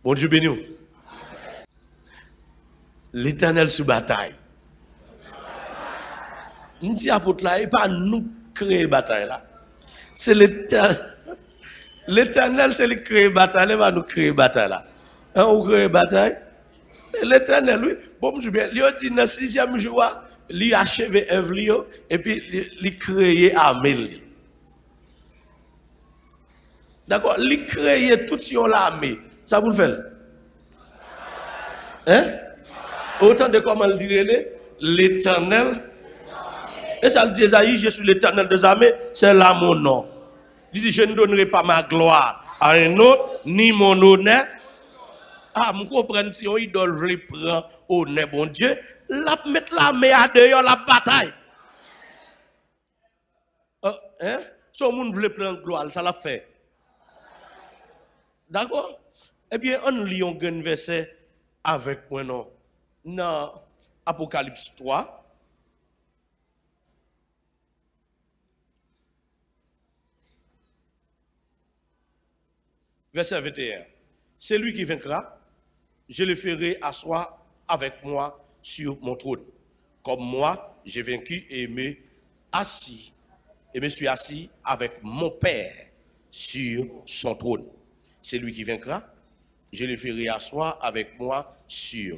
Bon Dieu béni. L'Éternel sous bataille. Nous disons apôtre là, et pas nous créer bataille là. C'est l'Éternel. L'Éternel, c'est lui qui crée bataille, il va nous créer bataille là. Hein, on crée bataille. L'Éternel, oui, bon Dieu bien, il a dit dans le 6e jour, il a achevé œuvre et puis il a créé armée. D'accord, il a créé toute l'armée. Ça vous le fait? Hein? Autant de comment le dire l'Éternel. Et ça le dit Esaïe, je suis l'Éternel des armées, c'est là mon nom. Il dit, je ne donnerai pas ma gloire à un autre, ni mon honneur. Ah, vous comprenez, si on idole veut prendre honneur, bon Dieu, la mettre l'armée à dehors, la bataille. Hein? Si on veut prendre gloire, ça l'a fait. D'accord? Eh bien, on lit un grand verset avec moi, non? Dans Apocalypse 3. Verset 21. C'est lui qui vaincra, je le ferai asseoir avec moi sur mon trône. Comme moi, j'ai vaincu et me suis assis avec mon Père sur son trône. C'est lui qui vaincra, je le ferai asseoir avec moi sur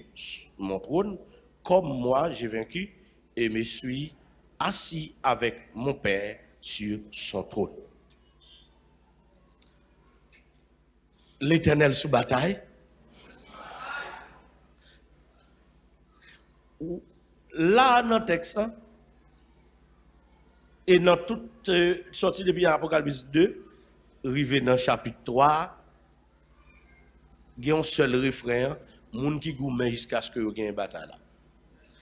mon trône. Comme moi, j'ai vaincu et me suis assis avec mon Père sur son trône. L'Éternel sous bataille. Là, dans le texte, et dans toute sortie depuis Apocalypse 2, arrivé dans le chapitre 3, il y a un seul refrain, moun qui gourmet jusqu'à ce que vous ayez une bataille là.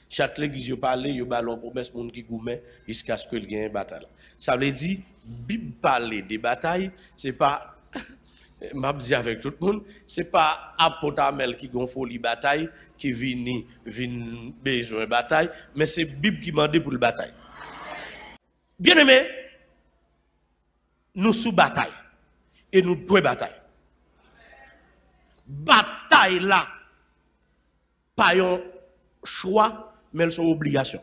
Chaque église parle, il y a un ballon promesse moun qui gourmet jusqu'à ce que vous ayez une bataille là. Ça veut dire, Bible parler des batailles, c'est pas m'a dit avec tout le monde, c'est pas apôtre Amel qui gon folie bataille qui vient besoin de bataille, mais c'est Bible qui m'a dit pour la bataille. Bien aimé, nous sous bataille et nous devons bataille. Bataille là, pas un choix, mais son obligation.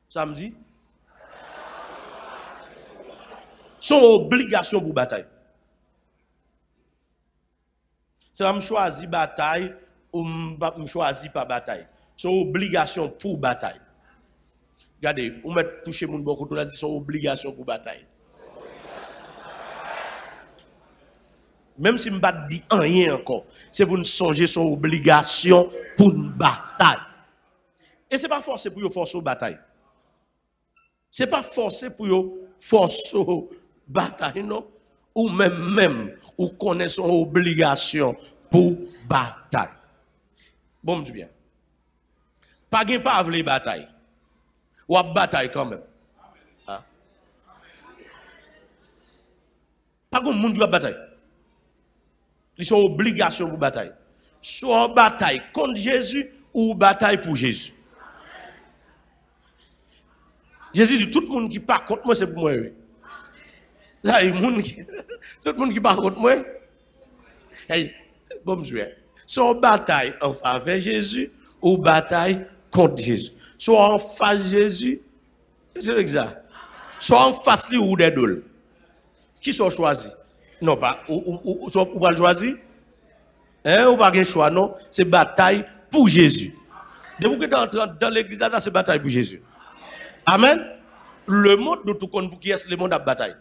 Ça me dit? Son obligation pour bataille. C'est pas me choisir bataille ou me choisir pas bataille. C'est une obligation pour bataille. Regardez, on met toucher mon beaucoup tout là dit c'est une obligation pour bataille. Même si je ne pas dit rien encore, c'est pour nous songer son obligation pour une bataille. Et ce n'est pas forcé pour vous forcer une bataille. Ce n'est pas forcé pour vous forcer une bataille, non? Ou même, ou connaissent son obligation pour bataille. Bon, me dis bien. Pas de pas les bataille. Ou à bataille quand même. Hein? Pas de monde qui va bataille. Ils sont obligations pour bataille. Soit bataille contre Jésus ou bataille pour Jésus. Jésus dit tout le monde qui part contre moi, c'est pour moi. Là, tout le monde qui part contre moi. Hey, bon, monsieur. Soit bataille en faveur de Jésus ou bataille contre Jésus. Soit en face de Jésus, c'est exact. Soit en face de lui ou des deux. Qui sont choisis? Non, pas. Ou va le choisir? Hein, ou pas de choix, non? C'est bataille pour Jésus. Depuis que tu entres dans l'église, c'est bataille pour Jésus. Amen. Le monde de tout compte pour qui est le monde à bataille.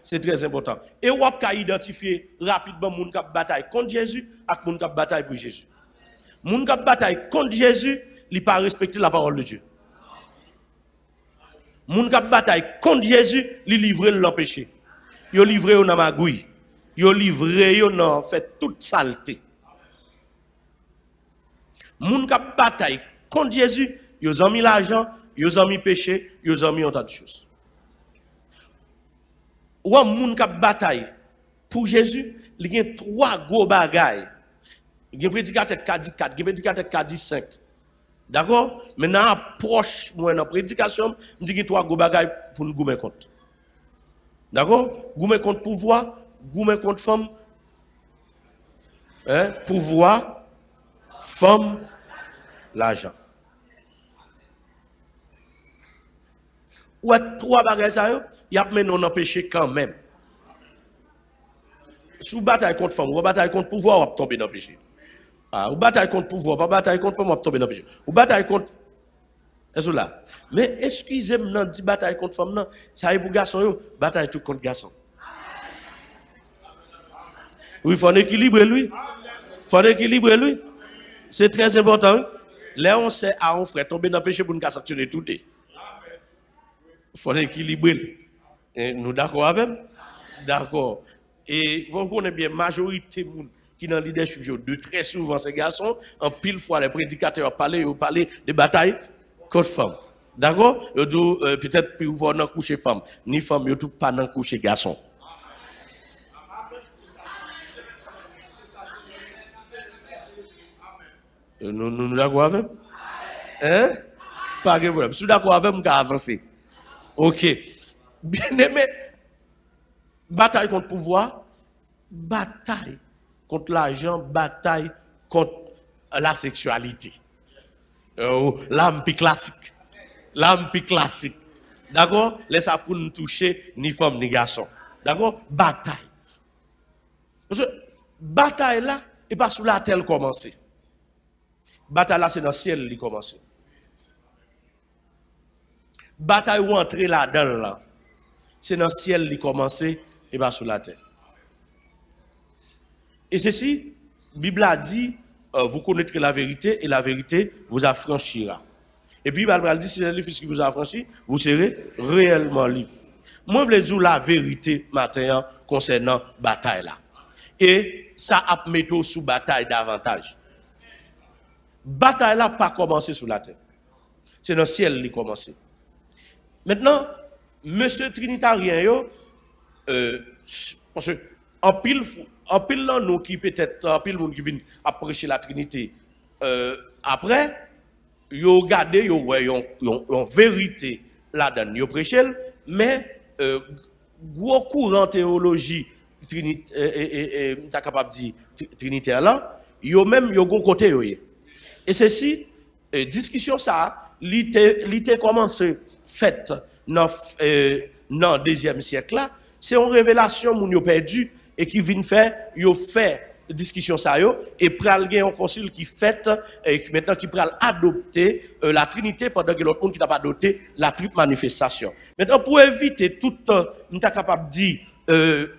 C'est très important. Et on peut identifier rapidement moun qui bataille contre Jésus et moun qui bataille pour Jésus. Moun qui bataille contre Jésus, il n'a pas respecté la parole de Dieu. Moun qui bataille contre Jésus, il livre l'empêché. Il livre dans magouille. Il livre dans fait toute saleté. Moun qui bataille contre Jésus, ils ont mis l'argent, ils ont mis péché, ils ont mis un tas de choses. Ou un moun qui bataille pour Jésus, il y a trois gros bagailles. Il y a un prédicateur qui dit 4, il y a un prédicateur qui dit 5. D'accord? Maintenant, approche moi dans la prédication, je dis qu'il y a trois gros bagailles pour nous goumer compte. D'accord? Goumer compte pouvoir, Goumen contre femme, hein, pouvoir, femme, l'argent. Ou trois bagages ça, y a mené non empêché quand même. Sous bataille contre femme, ou bataille contre pouvoir, on va tomber dans le péché. Ah, ou bataille contre pouvoir, pas bataille contre femme, on va tomber dans le péché. Ou bataille contre. Est-ce là? Mais excusez-moi, dit bataille contre femme, non. Ça y est pour garçon, bataille tout contre garçon. Oui, il faut un équilibre, lui. Il faut un équilibre, lui. C'est très important. Là, on sait à un frère tomber dans le péché pour nous sanctionner tout. Il faut un équilibre. Nous d'accord avec? D'accord. Et vous connaissez bien, la majorité des gens qui dans le leadership, de très souvent, ces garçons, en pile fois, les prédicateurs parlent de bataille contre femmes. D'accord? Peut-être que vous pouvez coucher femme, ni femme, vous ne pas dans coucher garçon. Nous d'accord avec? Hein? Pas de problème. Si vous d'accord avec, vous pouvez avancer. Ok. Bien aimé. Bataille contre le pouvoir, bataille contre l'argent, bataille contre la sexualité. L'âme classique. L'âme classique. D'accord? Laisse ça pour nous toucher ni femme ni garçon. D'accord? Bataille. Parce que bataille là, et pas sous la terre commencer. Bataille là, c'est dans le ciel qui commence. Bataille où entrer là-dedans là, c'est dans le ciel qui commence et pas sous la terre. Et ceci, la Bible a dit, vous connaîtrez la vérité et la vérité vous affranchira. Et puis, la Bible a dit, si c'est le Fils qui vous affranchit, vous serez réellement libre. Moi, je veux dire la vérité matin concernant la bataille là. Et ça a mis sous bataille davantage. Bataille là pas commencé sous la terre. C'est dans le ciel qui commence. Maintenant, monsieur Trinitarien, yo, parce que en pile là, nous qui peut-être, en pile monde qui vient prêcher la Trinité, après, yo regardé, yo ouais, yon vérité là-dedans, yo prêché, mais gros courant théologie t'as capable de dire trinitaire là, yo même yo gon côté yo. Et ceci, discussion ça, l'ité commencé faite dans le deuxième siècle là, c'est une révélation moun yo perdu et qui vient faire, yo fait discussion ça yo et pral gen un concile qui fait et maintenant qui pral adopter la Trinité pendant que l'autre monde qui n'a pas adopté la triple manifestation. Maintenant pour éviter tout nous ta capable dire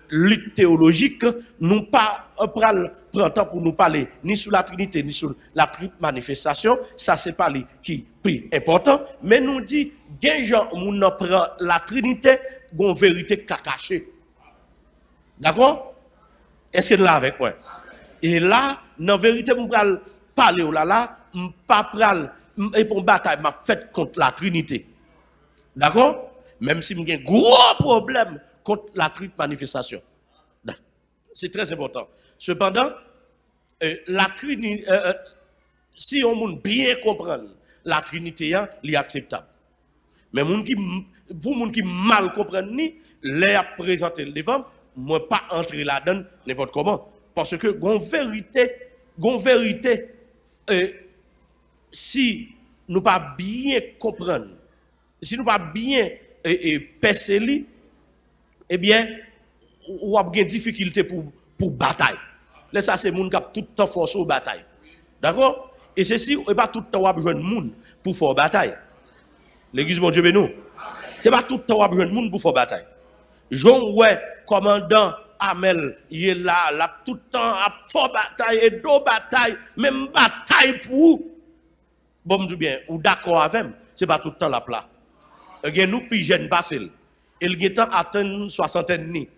lutte théologique, nous pas pral prend temps pour nous parler ni sur la Trinité ni sur la triple manifestation, ça c'est pas qui plus important, mais nous dit gen gens moun prend la Trinité gon vérité cachée. D'accord? Est-ce que nous là avec moi? Et là, dans vérité, je vais parler là, je ne vais pas parler pour une bataille faite contre la Trinité. D'accord? Même si j'ai un gros problème contre la triple manifestation. C'est très important. Cependant, la Trinité, si on veut bien comprendre la Trinité, elle est acceptable. Mais pour les gens qui mal comprennent, les présenter le devant, moi pas entrer là-dedans n'importe comment. Parce que, gon vérité, si nous pas bien comprendre, si nous pas bien percer, eh bien, on a des difficultés pour bataille. Là, ça, c'est moun qui a tout le temps force aux bataille. D'accord? Et ceci, et pas tout le temps on a besoin de moun pour faire bataille. L'église, mon Dieu, bénou. C'est pas tout le temps on a besoin de moun pour faire bataille. Jean, ouais, commandant Amel, il est là, tout le temps, à fort bataille et deux batailles, même bataille pour. Bon, me dis bien, ou d'accord avec, c'est pas tout le temps la plat. Nous, puis jeunes passés, et le temps atteint soixantaine ni.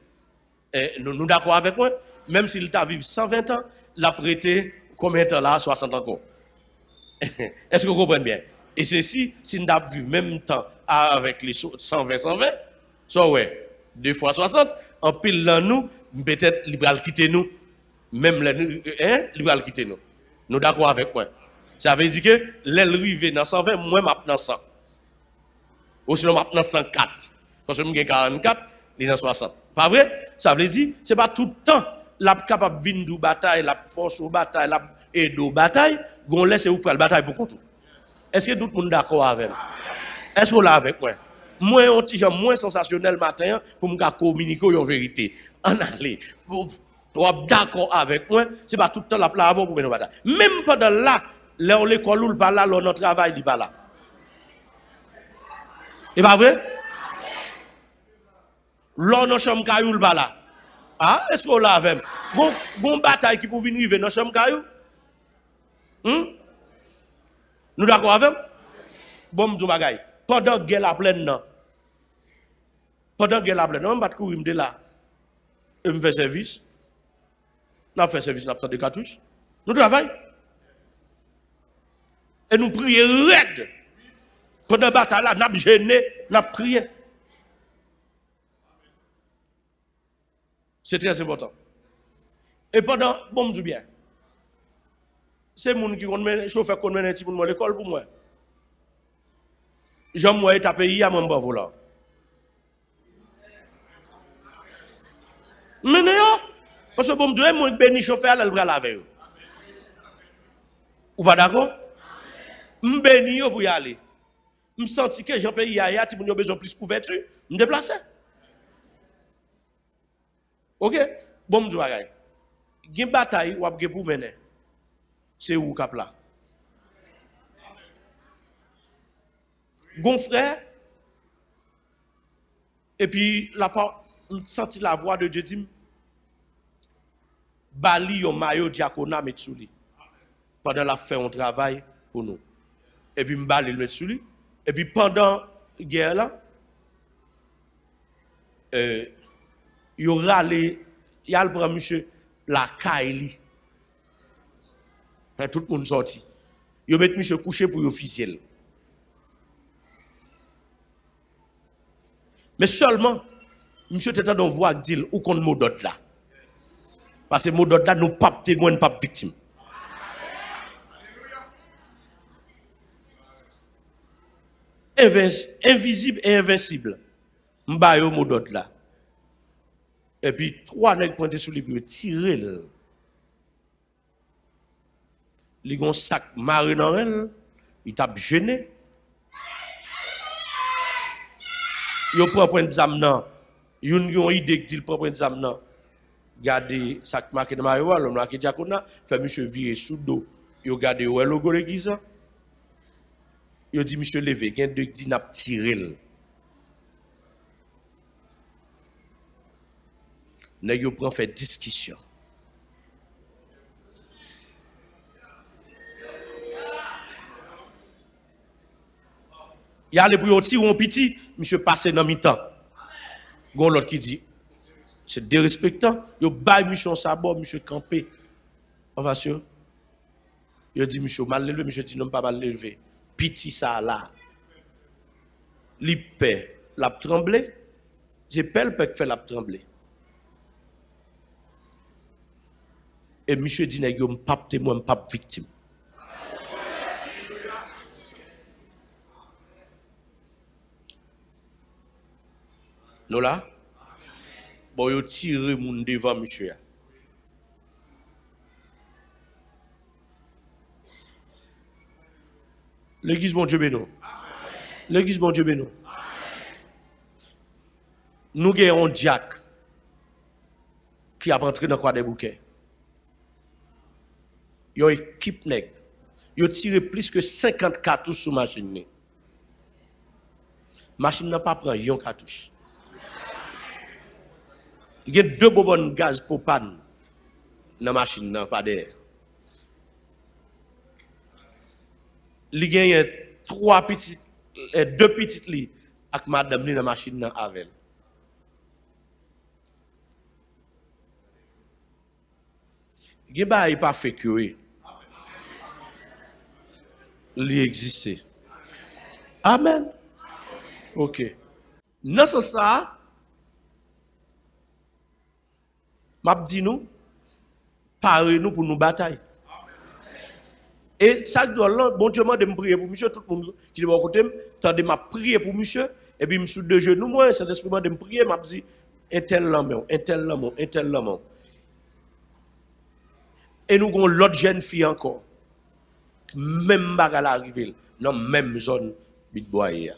Nous d'accord avec moi, même s'il t'a vécu 120 ans, l'a prêté combien de temps là, 60 ans encore. Est-ce que vous comprenez bien? Et ceci, si nous avons vécu même temps avec les 120, ça ouais. 2 fois 60, en pile là nous, peut-être libéral quitter nous, même libéral quitter nous. Nous d'accord avec moi. Ça veut dire que l'arrivée dans 120, moi maintenant 100. Ou sinon maintenant 104. Parce que je 44, Il est dans 60. Pas vrai? Ça veut dire, c'est pas tout le temps la capable de venir de bataille, la force au bataille, la aide au bataille, qu'on laisse ou pour la bataille pour tout. Est-ce que tout le monde est d'accord avec? Est-ce qu'on l'a avec moi? Moi, un petit genre moins sensationnel matin pour me communiquer en vérité. En aller. Vous êtes d'accord avec moi? C'est pas tout le temps la place avant pour venir bataille. Même pendant là, l'école ou le pas là, notre travail n'est pas là. Et pas vrai? L'on dans chambre caillou le pas là. Ah, est-ce qu'on l'a avec? Gon bataille qui pour venir vivre dans chambre caillou? Nous d'accord avec? Bon, m'dou bagay. Pendant guerre la pleine non. Pendant guerre la pleine, on va courir de là. Et me fait service. N'a fait service, n'a pas de cartouches. Nous travaillons. Et nous prions raide. Pendant la bataille là, n'a gêné, n'a prié. C'est très important. Et pendant, bon, m'dou bien. C'est moun qui connaît, chauffeur connaît un petit moun à l'école pour moi. J'aime moi taper hier à mon bon volant. Mais non, parce que bon, je moi béni chauffeur là le bras laver. Ou pas d'accord? Je béni pour y aller. Je sens que j'en paye hier, si vous avez besoin de plus de couverture, je me déplace. OK? Bon, je vais. Il y a une bataille ou avez pour mener. C'est où cap là? Gon frère, et puis la senti la voix de Dieu dit bali yon maillot diaconat met sous lui pendant la fait on travail pour nous et puis m'bali le met sous lui et puis pendant guerre là y aura les y a le prend monsieur la Kaili tout le monde sorti yo met monsieur couché pour officiel. Mais seulement, monsieur était dans voix dire ou qu'on mot d'autre là. Parce que mot d'autre là, nous pas témoin, pas victime. Invisible et invincible. M'ba yo mot d'autre là. Et puis, 3 nègres pointés sur lui pour tirer. Li gon sac maré dans elle, il t'a gêné. Yo prend point d'exam nan. Yon idée que dit prend point d'exam nan. Gardez sac marqué dans maillot, l'homme marqué diakona, fait monsieur virer sous dos. Yo gardé ouais logo l'église. Yo dit monsieur levé, gen de dit n'a tiré. Nèg yo prend fait discussion. Il y a les pour tirer un petit, monsieur passé dans mi-temps. Gon l'autre qui dit c'est dérespectant, yo bail monsieur sabot, monsieur campé. Enfin sûr. Yo dit monsieur mal levé, monsieur dit non pas mal levé. Petit ça là. Li paix, l'a tremblé. J'ai pelle peut fait l'a tremblé. Et monsieur dit nèg yo m'pap témoin, m'pap victime. Nous là, bon, yo tire moun devant monsieur. L'église bon Dieu béni. L'église bon Dieu béni. Nous avons un diacre qui a rentré dans quoi des bouquets. Yo équipe nèg. Yo tiré plus que 50 cartouches sur machine. Machine n'a pas prend yon cartouche. Il y a 2 bonbonnes de gaz pour panne dans la machine, pas derrière. Il y a 2 petites lits avec madame dans la machine avec. Il n'y a pas fait que il existe. Amen. Ok. Dans ce sens, m'a dit nous, parez-nous pour nous bataille. Et chaque jour, bon Dieu m'a de me prier pour monsieur, tout le monde qui est à côté, tandis m'a prié pour monsieur, et puis je suis de genoux, moi, cet esprit m'a de me prier, m'a dit, un tel l'homme, un tel l'homme, un tel l'homme. Et nous avons l'autre jeune fille encore. Même bagarre arrivé dans la même zone Bitboyer.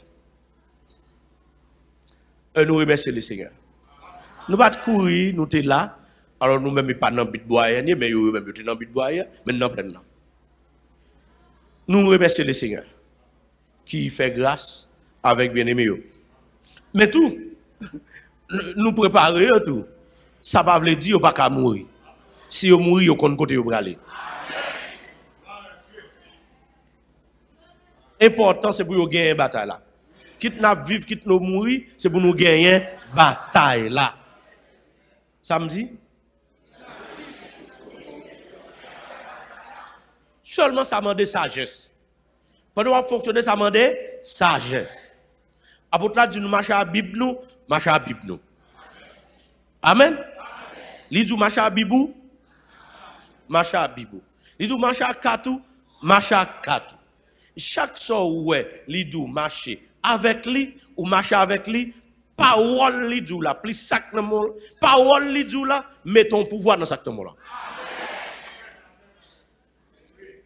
Et nous remercions le Seigneur. Nous ne pas courir, nous sommes là. Alors nous même pas dans Bitboyer, mais nous même dans Bitboyer, mais nous sommes là. Nous remercions le Seigneur qui fait grâce avec bien-aimé. Mais tout, nous préparer tout. Ça ne veut pas dire qu'on ne peut pas mourir. Si on mourit, on compte côté où aller. Important, c'est pour nous gagner une bataille là. Quitte nous vivre, quitte nous mourir, c'est pour nous gagner une bataille là. Samedi? Seulement ça demande sagesse. Pendant qu'on fonctionne, ça demande sagesse. Apôtre là dit nous marcher à Bible nous, marcher à Bible nous. Amen. Li dit marcher à Bible, marcher à Bible. Li dit marcher à Katou, marcher à Katou. Chaque soir ouais, li dit marcher avec lui ou marcher avec lui, parole li dit là, plus sac dans mon, parole li dit là, mets ton pouvoir dans sac dans mon là.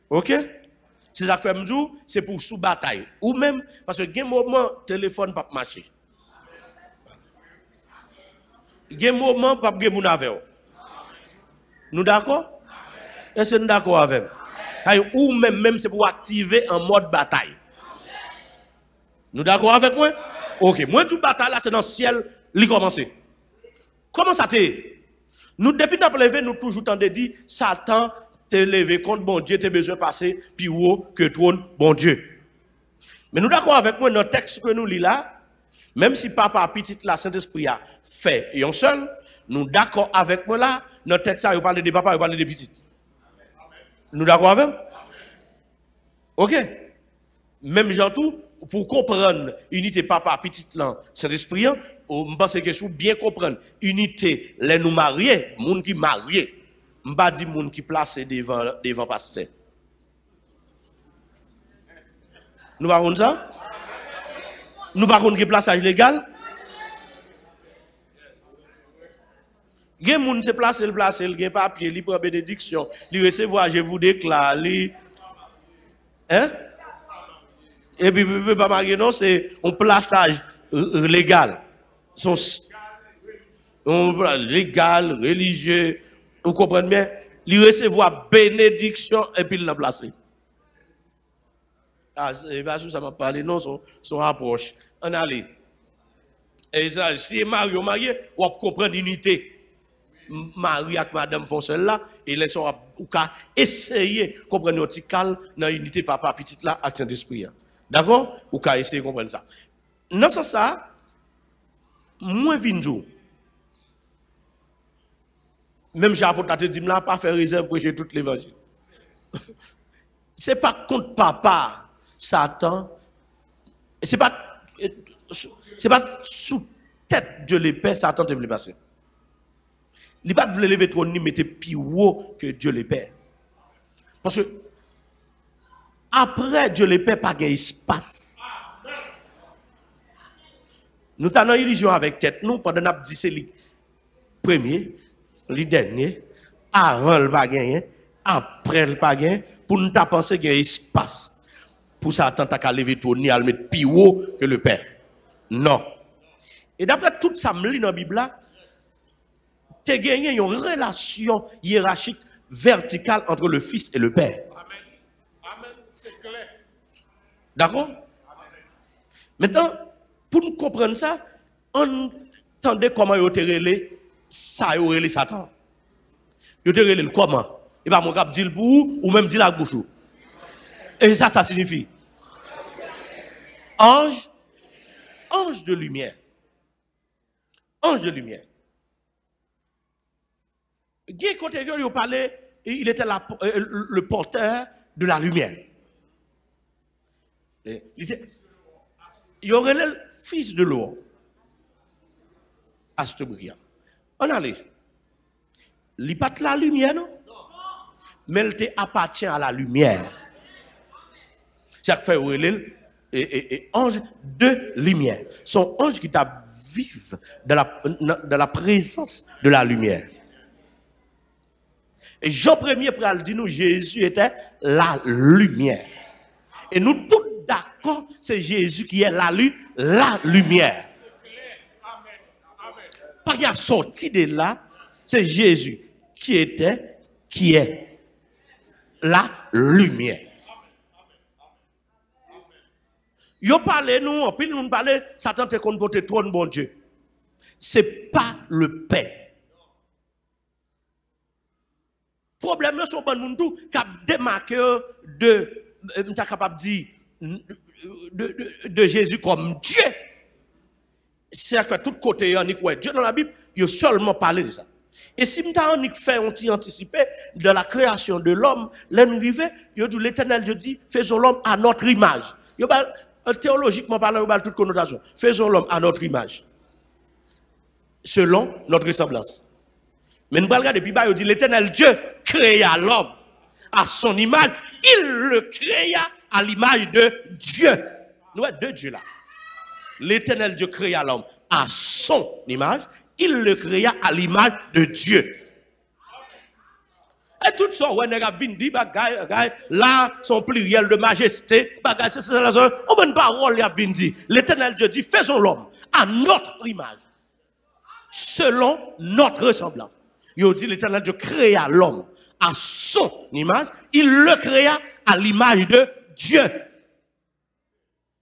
OK? Si ça fait m'dou, c'est pour sous bataille ou même parce que gen moment téléphone pas marcher. Gen moment pas gen moun avec. Nous d'accord? Est-ce que nous d'accord avec? Ou même c'est pour activer en mode bataille. Nous d'accord avec moi? OK, moi tout bataille là c'est dans le ciel, li commencer. Comment ça t'est? Nous depuis nous levé nous toujours tendez dire Satan t'es levé contre bon Dieu, t'es besoin de passer plus haut que trône bon Dieu. Mais nous d'accord avec moi dans le texte que nous lit là, même si papa petit là Saint-Esprit a fait et un seul, nous d'accord avec moi là, dans le texte ça il parle de papa, il parle de petit. Nous d'accord avec? OK. Même gens tout pour comprendre unité papa petit là Saint-Esprit, on pense que sous bien comprendre unité les nous mariés, monde qui marié. M'pa di moun qui placé devant pasteur. Nous pas comme ça? Nous pas comme qui plaçage légal? Gen moun se placer le placer, il gen papier, li prend bénédiction, li recevoir je vous déclare, li hein? Et puis papa non c'est un plaçage légal. Son légal, religieux. Vous comprenez bien? Il recevoir bénédiction et puis il l'a placé. Ah, c'est pas ça m'a parlé, non, son approche. On allait. Et ça, si Mario marié, on va comprendre l'unité. Marie et madame font cela, et les sont ou essayer de comprendre notre calme dans l'unité papa petite là, avec Saint-Esprit. D'accord? Ou essayer de comprendre ça. Non, ça, moins vinjou. Même j'ai apporté dit là pas faire réserve pour prêcher tout l'évangile. C'est pas contre papa Satan. C'est pas sous tête de l'épée Satan te veut passer. Il pas veut lever trop ni mettre plus haut que Dieu le Père. Parce que après Dieu le Père pas gain espace. Nous t'avons une illusion avec tête nous pendant n'a dit c'est le premier le dernier, avant le pas gagner, après le pas gagner, pour nous penser qu'il y a espace. Pour ça, tant qu'à lever ton nez, à le mettre plus haut que le Père. Non. Et d'après tout ça, me lit dans la Bible, tu as gagné une relation hiérarchique verticale entre le Fils et le Père. Amen. Amen. C'est clair. D'accord? Maintenant, pour nous comprendre ça, on entendait comment il a relé ça, il a relé Satan. Il a relé comment? Il va me dire pour vous ou même dire la bouche. Et ça signifie ange, ange de lumière. Ange de lumière. Guy côté il parlait, il était le porteur de la lumière. Il y aurait le fils de l'eau. Astre brillant. On allait. Il n'y a pas de la lumière, non? Mais il appartient à la lumière. Chaque fois, il y a ange de lumière. Son ange qui t'a vivent dans la présence de la lumière. Et Jean 1er pral dit nous, Jésus était la lumière. Et nous tous d'accord, c'est Jésus qui est la lumière. Pas qu'il a sorti de là, c'est Jésus qui était, qui est la lumière. Yo parlé nous, en pile nous parler, Satan te kon porter trône bon Dieu. C'est pas le Père. Problème là sont pas nous tout cap démarquer de m'ta capable dire de Jésus comme Dieu. C'est que tout côté on dit Dieu dans la Bible, il seulement parlé de ça. Et si m'ta on fait on anticiper de la création de l'homme, l'arrivée, il dit l'Éternel Dieu dit faisons l'homme à notre image. Yo théologiquement parlant, on a toute connotation. Faisons l'homme à notre image. Selon notre ressemblance. Mais nous regardons depuis bas, il dit l'Éternel Dieu créa l'homme à son image. Il le créa à l'image de Dieu. Nous avons deux dieux là. L'Éternel Dieu créa l'homme à son image. Il le créa à l'image de Dieu. Et tout ça, on a dit, là, son pluriel de majesté, on a une parole, l'Éternel Dieu dit, faisons l'homme à notre image, selon notre ressemblance. Il dit, l'Éternel Dieu créa l'homme à son image, il le créa à l'image de Dieu.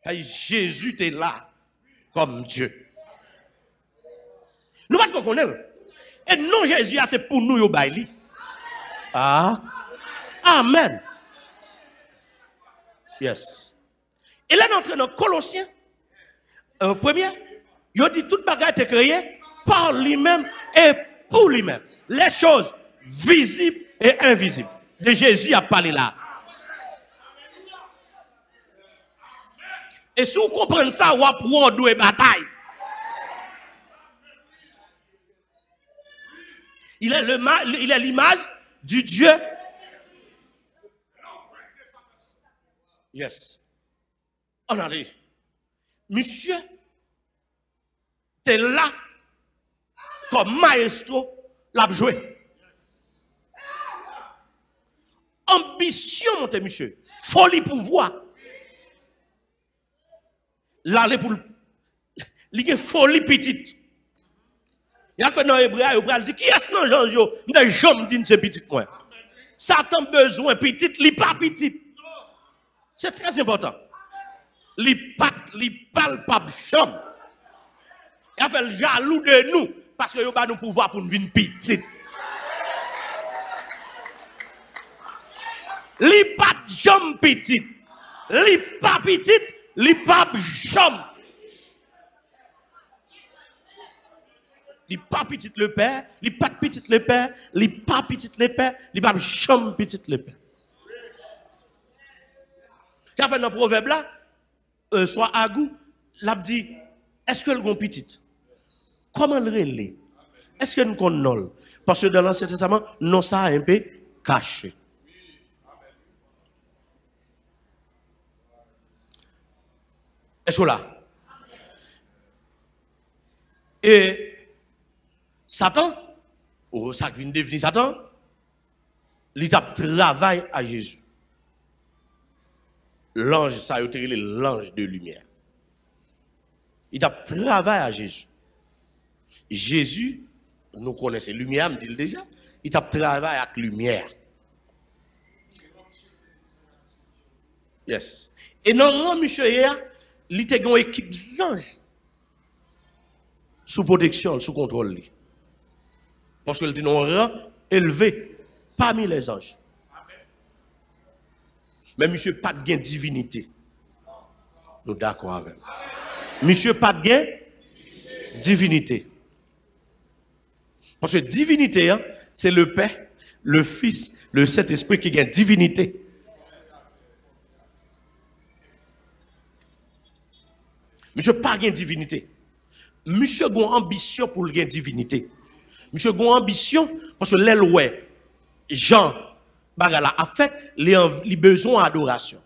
Et Jésus était là, comme Dieu. Nous, parce qu'on connaît, et non, Jésus, c'est pour nous, baili. Ah, amen. Yes. Et là, nous dans Colossiens, premier, il dit toute bagarre est créée par lui-même et pour lui-même. Les choses visibles et invisibles. De Jésus a parlé là. Et si vous comprenez ça, vous avez une bataille. Il est l'image du Dieu. Yes. On a dit, monsieur, t'es là comme maestro, l'a joué. Ambition, mon monsieur. Folie pouvoir. L'aller pour il folie petite. Il a fait dans l'hébreu, il dit qui est-ce que Jean-Jo? Mais j'aime dire c'est petit moi. Satan besoin petite, il pas petit. C'est très important. Il parle pas chambre. Il a fait le jaloux de nous parce que il a nous pouvoir pour nous venir petite. Il pas jambe petite. Il pas petite, il pas jambe. Il pas petit le père, il pas petit le père, il pas petit le père, il pas chambre petit le père. J'ai fait dans le proverbe là, soit Agou, l'a dit, est-ce que le gon petit? Comment le relais? Est-ce que nous connaissons? Parce que dans l'Ancien Testament, non ça a un peu caché. Est-ce que là? Et Satan, ou ça vient de devenir Satan, il travaille à Jésus. L'ange, ça a été l'ange de lumière. Il a travaillé à Jésus. Jésus, nous connaissons lumière, me dit déjà, il a travaillé avec lumière. Yes. Et dans le rang, monsieur, il a une équipe d'anges sous protection, sous contrôle. Parce qu'il était dans un rang élevé parmi les anges. Mais monsieur, pas de gain divinité. Nous d'accord avec. Monsieur, pas de gain divinité. Parce que divinité, c'est le Père, le Fils, le Saint-Esprit qui gagne divinité. Monsieur, pas de gain divinité. Monsieur, a une ambition pour le gain divinité. Monsieur, a une ambition parce que l'éloi, Jean, Bagala a fait les besoins d'adoration.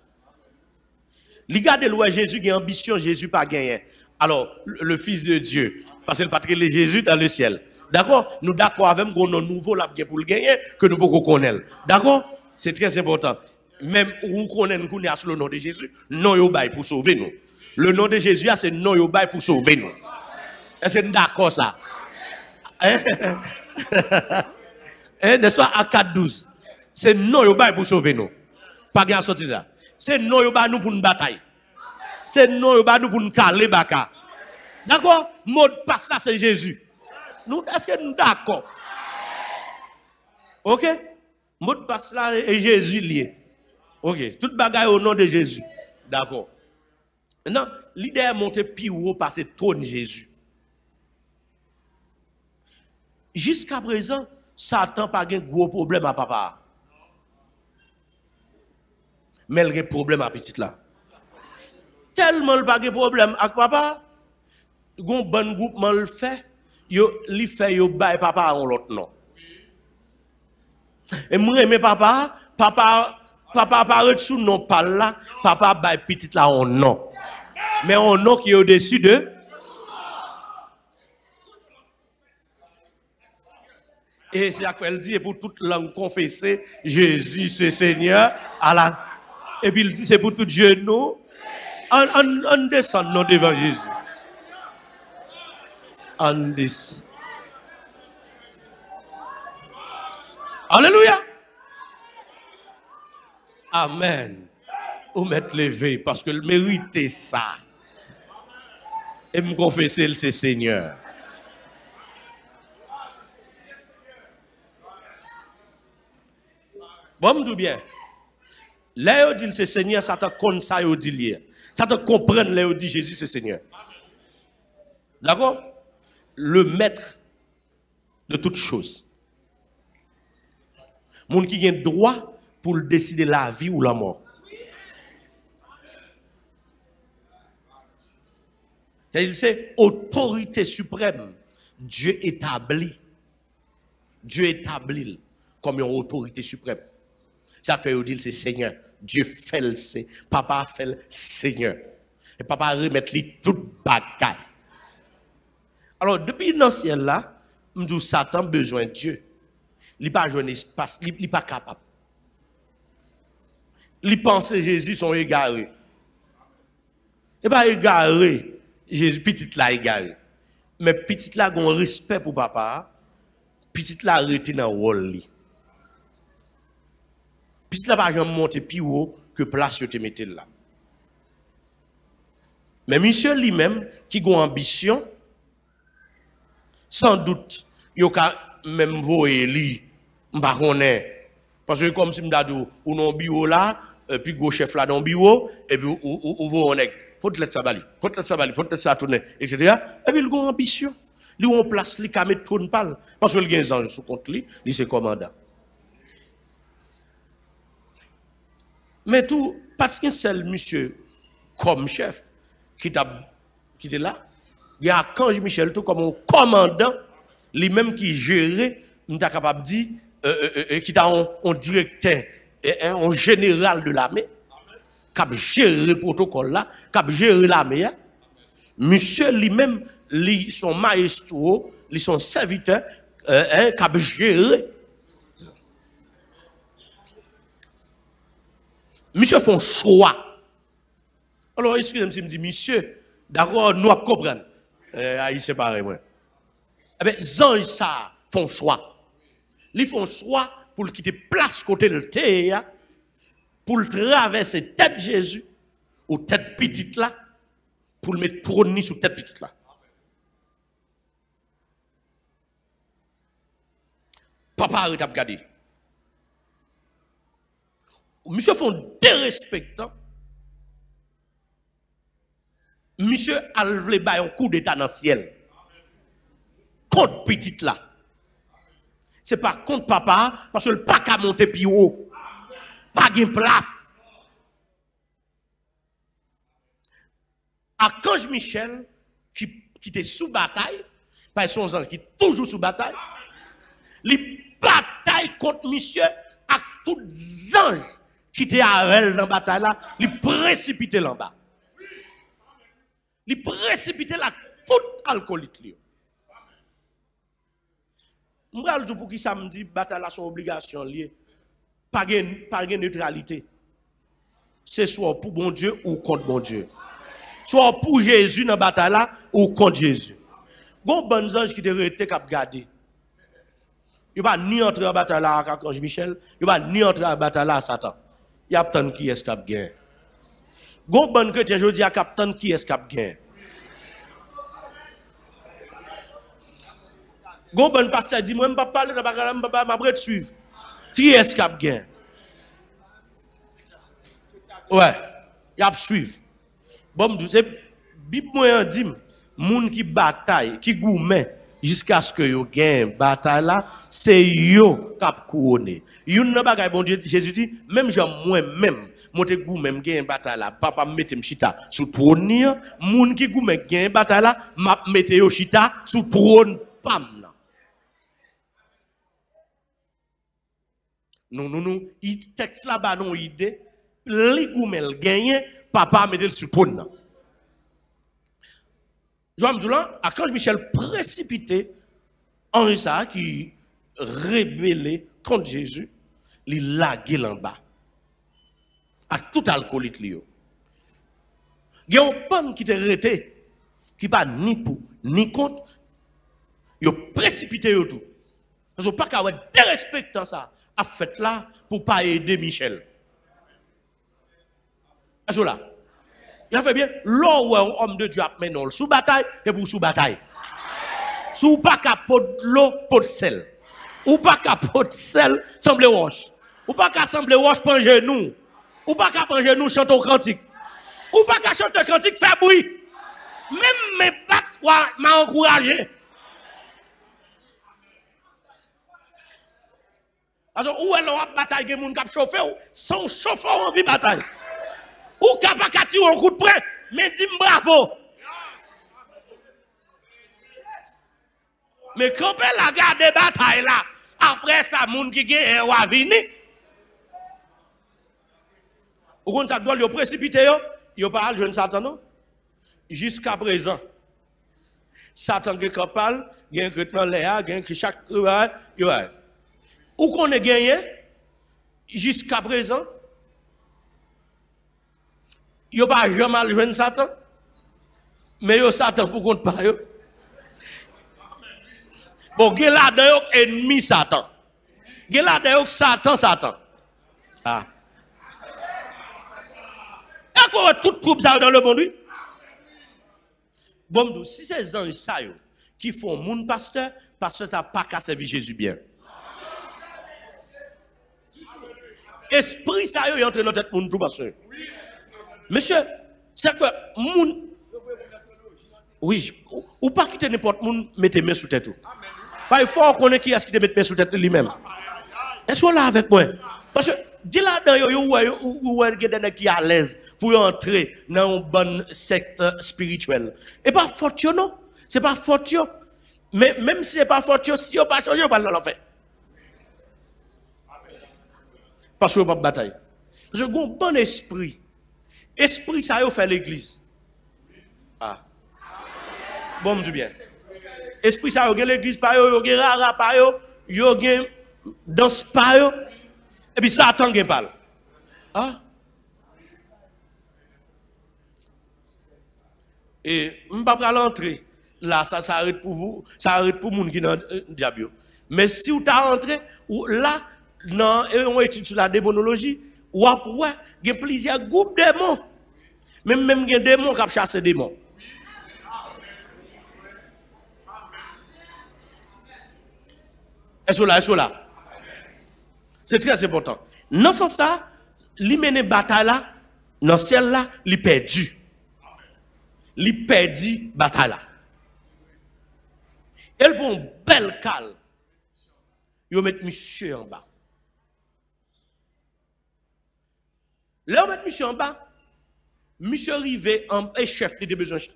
Les gars de loi Jésus qui a ambition, Jésus pas gagné. Alors, le Fils de Dieu Parce que le patrie de Jésus dans le ciel. D'accord? Nous d'accord avec qu'on a un nouveau là pour le gagner, que nous pouvons connaître. D'accord? C'est très important. Même où connaît qu'on est sur le nom de Jésus, non yo bail pour sauver nous. Le nom de Jésus, c'est non yo bail pour sauver nous. Est-ce que nous d'accord ça? N'est-ce pas à 4:12? C'est non yo bail pour sauver nous. Pas gain sortir là. C'est non yo bail nous pour une bataille. C'est non yo bail nous pour nous caler baka. D'accord? Mot de passe là c'est Jésus. Nous est-ce que nous d'accord? OK? Mot de passe là est Jésus lié. OK, toute bagaille au nom de Jésus. D'accord. Maintenant, l'idée est montée plus haut par ce trône Jésus. Jusqu'à présent, Satan n'a pas de gros problème à papa. Mais il a un problème à petit là. Tellement il n'a pas de problème avec papa, il y a un bon groupe qui le fait, il fait yo bail papa en l'autre nom. Et moi, mes papa apparaît sous nom pas là, papa bail petit là en nom. Mais en nom qui est au-dessus de. Et c'est ça qu'elle dit, et pour toute langue confesser, Jésus c'est Seigneur. Et puis il dit, c'est pour tout genou. On descend non devant Jésus. On descend. Alléluia. Amen. Ou mettre levé parce que le mérite ça. Et me confesser c'est Seigneur. Bon, tout bien. Là, il dit c'est Seigneur, ça te connaît ça, il dit lié. Ça te comprend, là, il dit Jésus, c'est Seigneur. D'accord? Le maître de toutes choses. Monde qui a droit pour décider la vie ou la mort. Il c'est autorité suprême. Dieu établit. Dieu établit comme une autorité suprême. Ça fait dire c'est Seigneur. Dieu fait le Seigneur. Papa fait le Seigneur. Et papa remet lui toute bagaille. Alors, depuis dans ce ciel là, nous Satan besoin de Dieu. Il n'a pas besoin d'espace, il n'est pas capable. Il pense que Jésus sont égarés. Il n'est pas égaré. Jésus, petit là égaré. Mais petit là, a un respect pour papa. Petit là, arrêté dans le rôle. Petit là, pas jamais monter plus haut que place que tu mettais là. Mais monsieur lui-même, qui a une ambition, sans doute, il y a même voyer lui, m'pa connaît. Parce que comme si m'dadou ou non bureau là, puis go chef là dans bureau et puis ou vous on est faut te laisser bali, faut te laisser bali, faut te laisser tourner etc. Et puis il a une ambition, lui on place lui ka mettre tourne parle parce que il a un ange sous compte lui c'est commandant. Mais tout parce qu'un seul monsieur comme chef qui était là, il y a Archange Michel tout comme un commandant lui-même qui gérait, nous sommes capable de dire, qui est un directeur, un général de l'armée, qui a géré le protocole là, qui a géré l'armée. Monsieur lui-même, son maestro, son serviteur, qui a géré. Monsieur fait un choix. Alors, excusez-moi si je me dis, monsieur, d'accord, nous comprenons. Il c'est pareil, moi. Eh bien, les anges, ça, font choix. Ils font choix pour quitter place côté de terre, pour traverser tête Jésus, ou tête petite là, pour le mettre trône sur tête petite là. Papa arrête à regarder. Monsieur font dérespectant. Monsieur a levé un coup d'état dans le ciel. Contre petite là. C'est pas contre papa, parce que le pas qu'à monter plus haut. Pas de place. Archange Michel, qui était sous bataille, par son ange qui est toujours sous bataille, il bataille contre monsieur avec tous les anges qui étaient avec dans la bataille là, il précipité en bas. Il précipité là tout alcoolique. m'bral tout pour qui ça me dit bataille là son obligation liée. Pas de neutralité. C'est soit pour bon Dieu ou contre bon Dieu. Soit pour Jésus dans la bataille là ou contre Jésus. Gon bon ange qui te rete cap garder. Il va ni entrer en bataille là avec Archange Michel, il va ni entrer en bataille là à Satan. Il y a tant qui est cap gain. Gon bon chrétien jodi a captain qui est cap gain. Gon bon pasteur dit moi pas parler dans bagaille m'a prêt de suivre. Qui est cap gain. Ouais, y a suivre. Bon c'est Bible moi dit moun qui bataille, qui gourmet jusqu'à ce que yo gagne bataille là, c'est yo k'ap couronné. Yon nan bagay bon Dieu Jésus dit même moi même monte gou même gagne bataille là, papa mette chita sous trône, moun qui gourmet gagne bataille là, m'a mette yo chita sous trône pam là. Non, il texte là-bas non idée, li goumel gagne, papa mette sous trône là. Joam Zoulan, Archange Michel précipité en ça qui rébellé contre Jésus, il lagué en bas. À tout alcoolique li yo. Il y a un pan qui te rete, qui pas ni pour ni contre, yo précipité yo tout. Parce que pas qu'à dérespectant ça, a fait là pour pas aider Michel. Est-ce là? Il a fait bien, l'homme où un homme de Dieu a mené sous bataille, et pour sous bataille. Sous pas qu'à pot de l'eau, pot de sel. Ou pas qu'à pot de sel, semble roche. Ou pas qu'à semble roche, prend genou. Ou pas qu'à prendre genou, chante au cantique. Ou pas qu'à chanter cantique, fait bruit. Même mes battes m'a encouragé. Alors, où est la bataille, il y a des gens qui chauffent, sans chauffeur en vie bataille. Ou kapakati ou un coup de près, mais dis bravo. Mais quand elle a gardé bataille là, après ça, moun qui gagne va venir. Ou quand ça doit le précipiter, il pas le jeune Satan non? Jusqu'à présent. Satan qui parle, il y a un crétin là, il y a chaque ou qu'on est gagné jusqu'à présent. Yo pas jamais joué Satan, mais yo Satan pour compte pas yo. Bon, gen la dedans ennemi Satan. Gen la dedans Satan. Ah. Il faut tout troupe ça dans le monde. Bon, si c'est anges ça yo qui font moun pasteur, parce que ça pas qu'à servir Jésus bien. Esprit ça yo entre dans tête moun tout pasteur. Monsieur, c'est que moun oui, ou pas quitter n'importe moun mettez main sous tête. Pas il faut connaître qui est-ce qui te met main sous tête lui-même. Est-ce que là avec moi? Parce que dis là dans yo qui à l'aise pour entrer dans une bonne secte spirituelle. Et pas faute non, c'est pas faute. Mais même si c'est pas faute, si on pas changer, on pas l'en faire. Parce que on pas bataille. Parce que un bon esprit. Esprit ça yo fait l'église. Ah. Bon du bien. Esprit ça yo gen l'église pa yo gen rara pa yo gen danse pa yo et puis Satan gen parle. Ah. Et m'pa pral entrer là ça s'arrête pour vous, ça arrête pour moun qui dans diable. Mais si vous ta rentré ou là dans on étude sur la démonologie ou après il y a plusieurs groupes de démons. Même il y a des démons qui chassent des démons. Est-ce là? C'est très important. Non sans ça, li mène bataille là, dans ciel là, li perdu. Li perdu bataille là. Elle pour un bel cal. Yo met monsieur en bas. Là, on met monsieur en bas. Monsieur rivé en chef de besoin chef.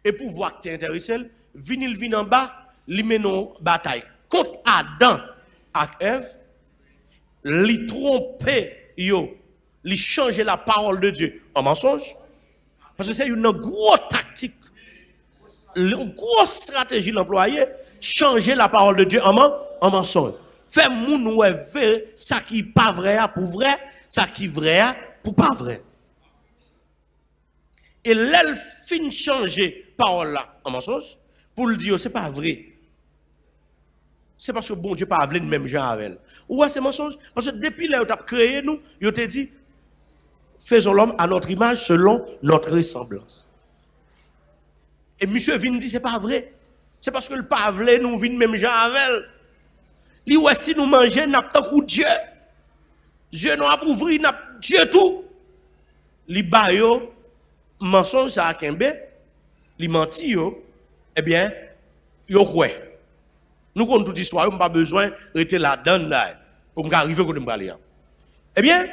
Et pour voir que tu es intéressé, vin en bas, li mène bataille contre Adam et Ève, li tromper yo, li changer la parole de Dieu en mensonge. Parce que c'est une grosse tactique, une grosse stratégie l'employé changer la parole de Dieu en mensonge. Fait moun ouais vrai, ça qui pas vrai pour vrai, ça qui vrai pour pas vrai. Et l'elle fin changer parole là en mensonge pour le dire c'est pas vrai. C'est parce que bon Dieu pas voulu de même genre avec elle. Ouais, c'est mensonge parce que depuis là où tu as créé nous, il t'a dit faisons l'homme à notre image selon notre ressemblance. Et monsieur vient dit c'est pas vrai. C'est parce que le pas voulu nous vient même genre avec elle. Li ouais si nous manger n'a pas coup Dieu. Dieu nous a ouvri n'a Dieu tout. Li ba yo mensonge ça kembe, li menti yo, eh bien yo quoi. Nous connaissons toute histoire, on pas besoin de rester là-dedans là, pour m'arriver à me parler. Eh bien,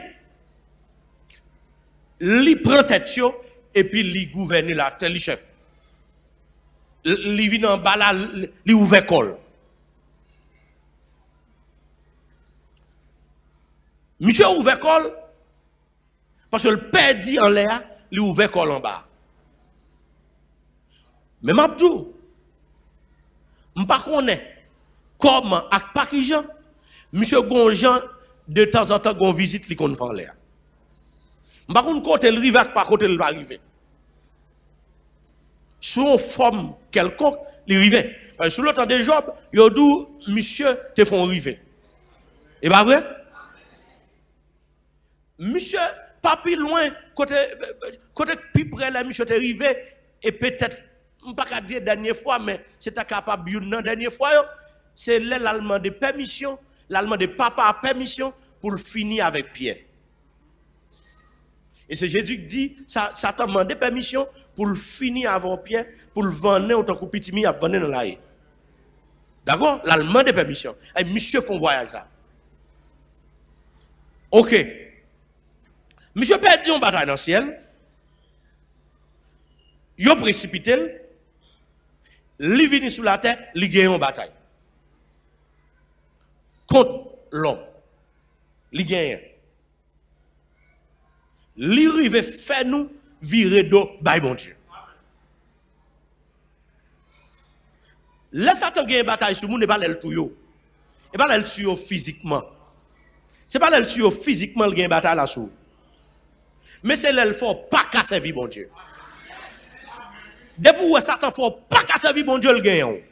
li prend tête yo, et puis li gouverne la tête, li chef. Li vient en bas là, li ouvre col. Monsieur ouvre col, parce que le père dit en l'air, li ouvre col en bas. Mais m'abdou, m'pas connaît. Comment, avec pas qui Jean, monsieur Gonjan, de temps en temps, gon visite li kon fan l'air. M'pas kon côté le rive avec pas côté le va arriver. Sous une forme quelconque, li rive. Parce que sous le temps de Job, yo dou monsieur te font rive. Et pas vrai? Monsieur, pas plus loin, côté plus près là, monsieur te rive, et peut-être, m'pas qu'à dire dernière fois, mais c'est capable de dernière fois, c'est l'allemand de permission, l'allemand de papa a permission pour finir avec Pierre. Et c'est Jésus qui dit, Satan demande permission pour finir avec Pierre, pour le vendre autant que petit mi a vendre dans la haie. D'accord? L'allemand de permission. Et monsieur font voyage là. Ok. Monsieur perdu une bataille dans le ciel. Il a précipité. Il vient sur la terre, il gagne une bataille. Contre l'homme. Il gagne. Il arrive faire nous virer d'eau by mon Dieu. Laisse Satan gagner une bataille sur nous, n'est pas le tout. Et pas le tuer physiquement. C'est pas le tuer physiquement le gagne bataille là sous. Mais c'est le faut pas qu'à servir mon Dieu. Depuis où Satan faut pas qu'à servir mon Dieu le gagne.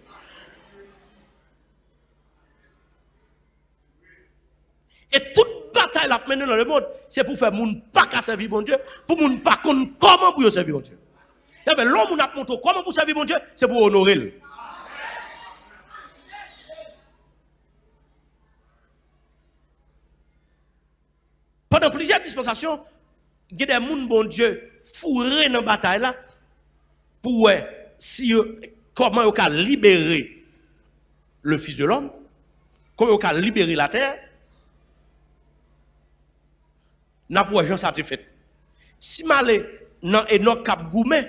Et toute bataille la menée dans le monde, c'est pour faire moun pas qu'à servir mon Dieu, pour moun pas connaître comment pour servir mon Dieu. Et bien l'homme n'a pas montré comment pour servir mon Dieu, c'est pour honorer. Pendant plusieurs dispensations, il y a des gens, bon Dieu, fourrés dans la bataille là, pour si, comment ils ont libéré le Fils de l'homme, comment ils ont libéré la terre, n'a pas gens satisfait. Si malé dans Enoch Cap Goumé,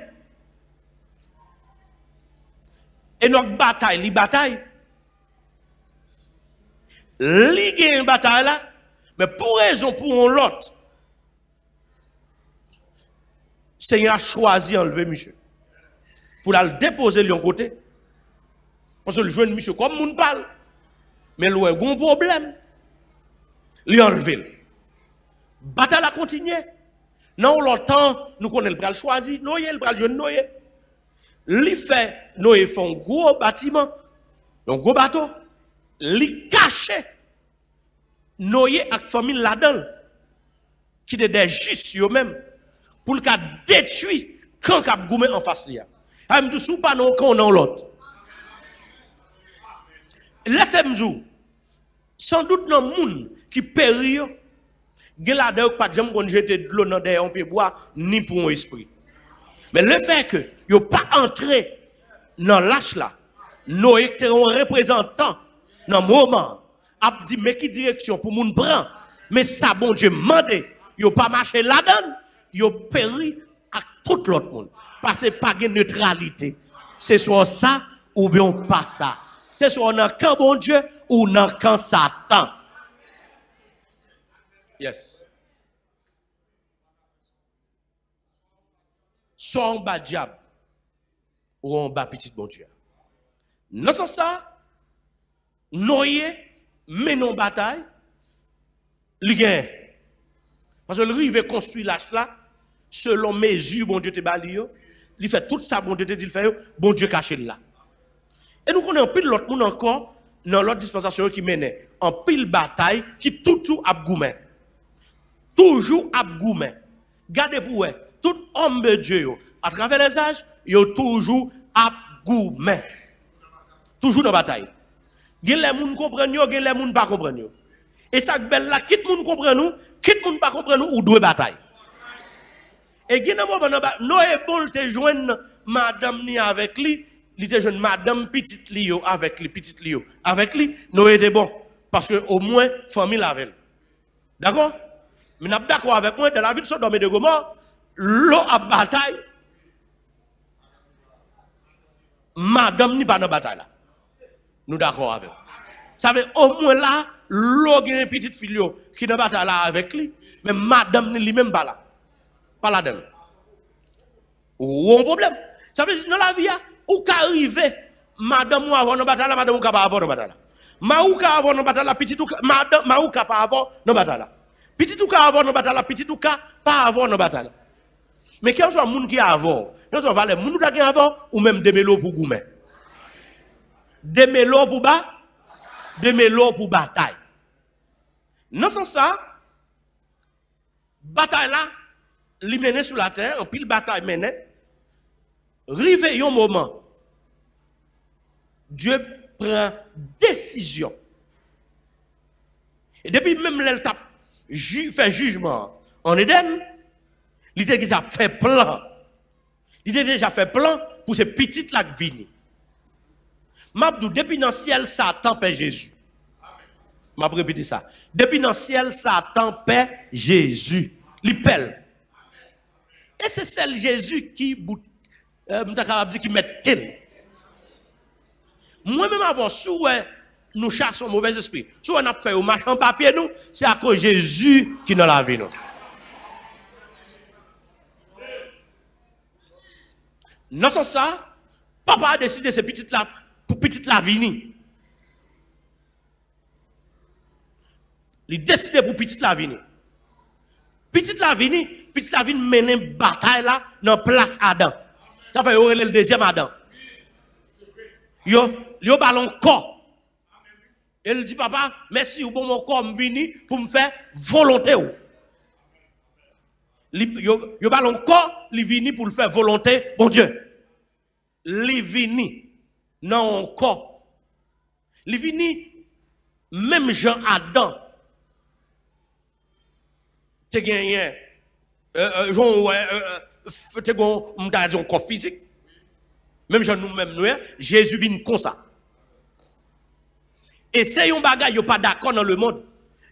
Enoch bataille, li bataille, li gagne bataille là, mais pour raison pour l'autre, Seigneur a choisi d'enlever monsieur. Pour le déposer de côté. Parce que le jeune monsieur, comme moun parle, mais il a un problème. Il a enlevé. Bataille a continué. Dans l'autre temps, nous connaissons le choisi, Noé, le jeune Noé. Il fait, Noé fait un gros bâtiment, un gros bateau. Il cache Noé avec la famille là-dedans, qui est des justes eux-mêmes, pour le cas détruire quand Cap Goumé en face de lui. Je ne dis pas non quand on l'autre. Laissez-moi dire, sans doute dans le monde qui périt, il y a pas de gens qui ont jeté de l'eau dans un pied bois, ni pour un esprit. Mais le fait que ils n'ont pas entré dans l'âge là, Noé était un représentant dans le moment, a dit, mais qui direction pour moun prend? Mais ça, bon Dieu, mandé, ils n'ont pas marché là-dedans, ils ont péri à tout l'autre monde. Parce que pas de neutralité. C'est soit ça ou bien pas ça. C'est soit dans le camp bon Dieu ou dans le camp Satan. Yes. Soit en bas diable ou en bas petit bon Dieu. Dans ce sens, Noyer, menon bataille, li gagne. Parce que le rive construit l'âge là, selon mesure, bon Dieu te bali yo, il fait tout ça, bon Dieu te dit, il fait, bon Dieu caché là. Et nous connaissons pile l'autre monde encore, dans l'autre dispensation qui menait, en pile bataille, qui tout abgoumen. Toujours abgoumen. Gardez pour vous, tout homme de Dieu, à travers les âges, il y a toujours abgoumen. Toujours dans la bataille. Il y a les gens qui comprennent, il y a les gens qui ne comprennent pas. Et ça, belle là, quitte moun comprend nous, quitte moun pas comprend nous, ou deux batailles. Et il y a des moments, Noé bon te joindre madame ni avec lui, il te joindre madame petite Lio avec lui, petite Lio avec lui, Noé était bon. Parce que au moins, famille l'avait. D'accord? Mais nous sommes d'accord avec moi, dans la ville de Sodome et de Gomorrhe, l'eau a bataille. Madame ni pas dans la bataille là. Nous d'accord avec. Ça veut au moins là, l'eau a une petite fille qui ne bataille là avec lui, mais madame ni lui-même pas là. Pas là-dedans. Ou un problème. Ça veut dire dans la vie, où qu'arriver, madame ou avant nos bataille, madame ou pas avant nos bataille. Ma ou ka avant nos bataille, petite ou madame, ma ou ka pas avant nos bataille. Petit ou ka avant nos bataille, petit ou ka pas avant nos bataille. Mais quel soit moun qui avant, nous on va les moun qui avant ou même des mélos pour goumen. Des mélos pour bas, des mélos pour bataille. Non sans ça, bataille là, li mené sur la terre, en pile bataille mené, rive un moment, Dieu prend décision. Et depuis même l'étape fait jugement en Éden, il était déjà fait plan. Il était déjà fait plan pour ces petites lacs vini. Mabdou, depuis dans le ciel, Satan paie Jésus. Je vais répéter ça. Depuis dans le ciel, Satan paie Jésus. Il pèle. Et c'est celle Jésus qui qui met quel. Moi-même avant, sous nous chassons mauvais esprit. Si on a fait au machin papier, nous, c'est à cause de Jésus qui nous l'a vu. Non, sans ça, papa a décidé ces petites là pour petite Lavini. Il a décidé pour petite Lavini. Petite Lavini mène une bataille là dans place Adam. Ça fait le deuxième Adam. Yo ballon corps. Elle dit papa, merci ou bon mon corps me vini pour me faire volonté ou. Yo ballon corps, li vini pour le faire volonté, bon Dieu. Li vini non corps. Li vini même Jean Adam. Te gagné te gon m'ta un corps physique. Même Jean nous-mêmes nous Jésus vient comme ça. Et c'est un bagage yo pas d'accord dans le monde.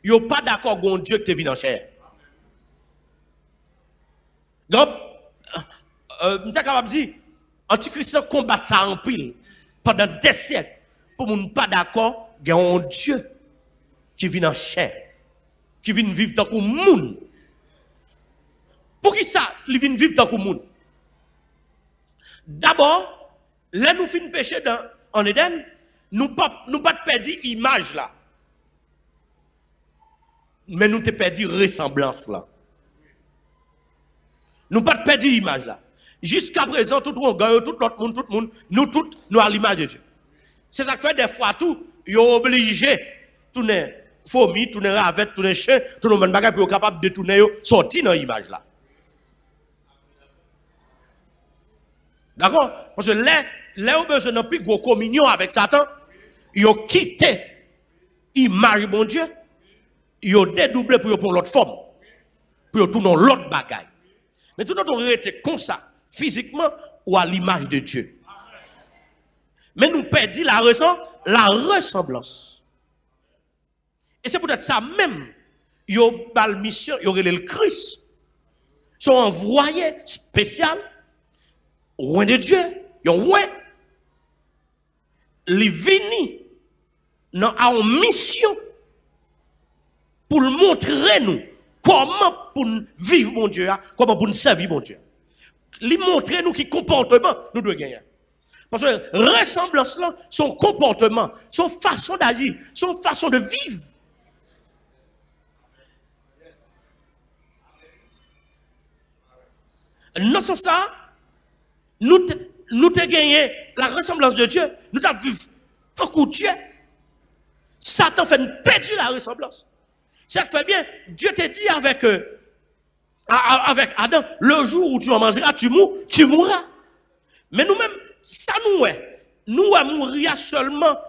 Yo pas d'accord avec Dieu qui te vient en chair. Donc m'ta capable dire Antichrist combat ça en pile pendant des siècles pour nous pas d'accord avec un Dieu qui vient en chair, qui vient vivre dans le monde. Pour qui ça, il vient vivre dans le monde? D'abord, là nous finissons péché en Éden, nous pas perdu l'image là. Mais nous te perdu ressemblance là. Nous pas perdu l'image là. Jusqu'à présent, tout l'autre monde, nous tous, nous à l'image de Dieu. C'est ça qui fait des fois tout, ils sont obligés, tourner fourmi, tourner ravette, tourner chien, tout le monde bagage pour être capable de tourner, sortir dans l'image là. D'accord? Parce que les ont besoin de plus gros communion avec Satan, ils ont quitté l'image de Dieu, ils ont dédoublé pour prendre l'autre forme, pour tourner l'autre bagaille. Mais tout le monde aurait été comme ça. Physiquement ou à l'image de Dieu. Mais nous perdons la ressemblance. Et c'est peut-être ça même. Il y a une mission, il y aurait le Christ. Ils sont envoyés spécial, loin de Dieu. Ils ont loin. Ils viennent à une mission pour montrer nous comment pour vivre mon Dieu, comment pour nous servir mon Dieu. Lui montrer nous qui comportement nous devons gagner. Parce que ressemblance là, son comportement, son façon d'agir, son façon de vivre. Dans ce sens, nous te gagné la ressemblance de Dieu, nous t'avons vu tant que Dieu. Satan fait perdre la ressemblance. Ça fait bien, Dieu te dit avec Adam, le jour où tu en mangeras, tu mourras. Mais nous-mêmes, ça nous mourir seulement